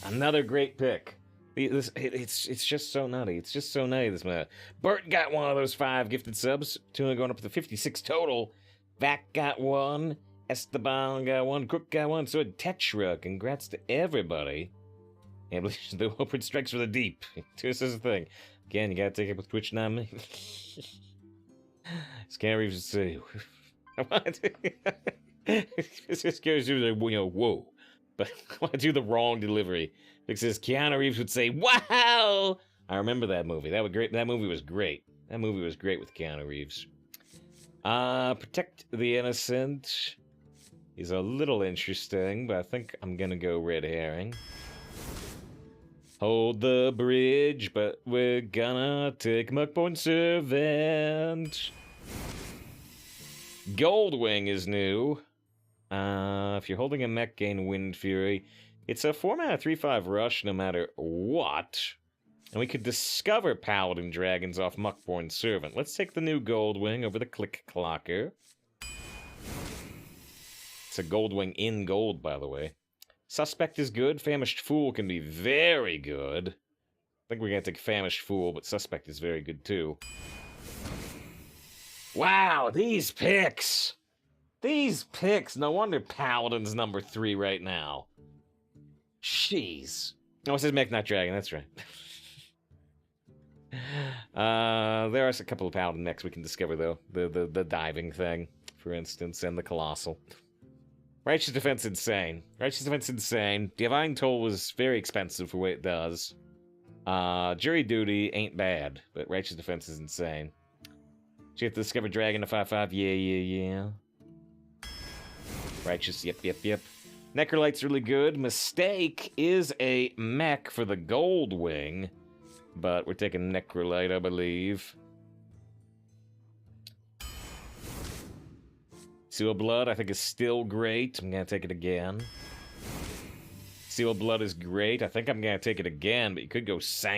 Another great pick. It's just so nutty. It's just so nutty, this man. Bert got one of those 5 gifted subs. 2 going up to 56 total. Vac got 1. Esteban got 1. Crook got 1. So did Tetra. Congrats to everybody. And the Wilfred strikes for the deep. This is the thing. Again, you gotta take it with Twitch, not me. Scan Reeves would say, what? Scan Reeves would say, whoa. But I want to do the wrong delivery. Because Keanu Reeves would say, wow! I remember that movie. That movie was great. That movie was great with Keanu Reeves. Protect the Innocent is a little interesting, but I think I'm gonna go Red Herring. Hold the bridge, but we're gonna take Muckborn Servant. Goldwing is new. If you're holding a mech, gain Wind Fury. It's a 4-mana 3/5 rush no matter what. And we could discover Paladin Dragons off Muckborn Servant. Let's take the new Goldwing over the Click Clocker. It's a Goldwing in gold, by the way. Suspect is good. Famished Fool can be very good. I think we're gonna take Famished Fool, but Suspect is very good too. Wow, these picks! These picks! No wonder Paladin's number 3 right now. Jeez. Oh, it says Mech, not Dragon, that's right. There are a couple of Paladin mechs we can discover, though. The diving thing, for instance, and the Colossal. Righteous Defense Insane. Righteous Defense Insane. Divine Toll was very expensive for what it does. Jury Duty ain't bad, but Righteous Defense is insane. So you have to discover Dragon to 5/5. Yeah. Righteous, yep. Necrolite's really good. Mistake is a mech for the Goldwing, but we're taking Necrolite, I believe. Seal of Blood, I think, is still great. I'm gonna take it again. Seal of Blood is great. I think I'm gonna take it again, but you could go Sank.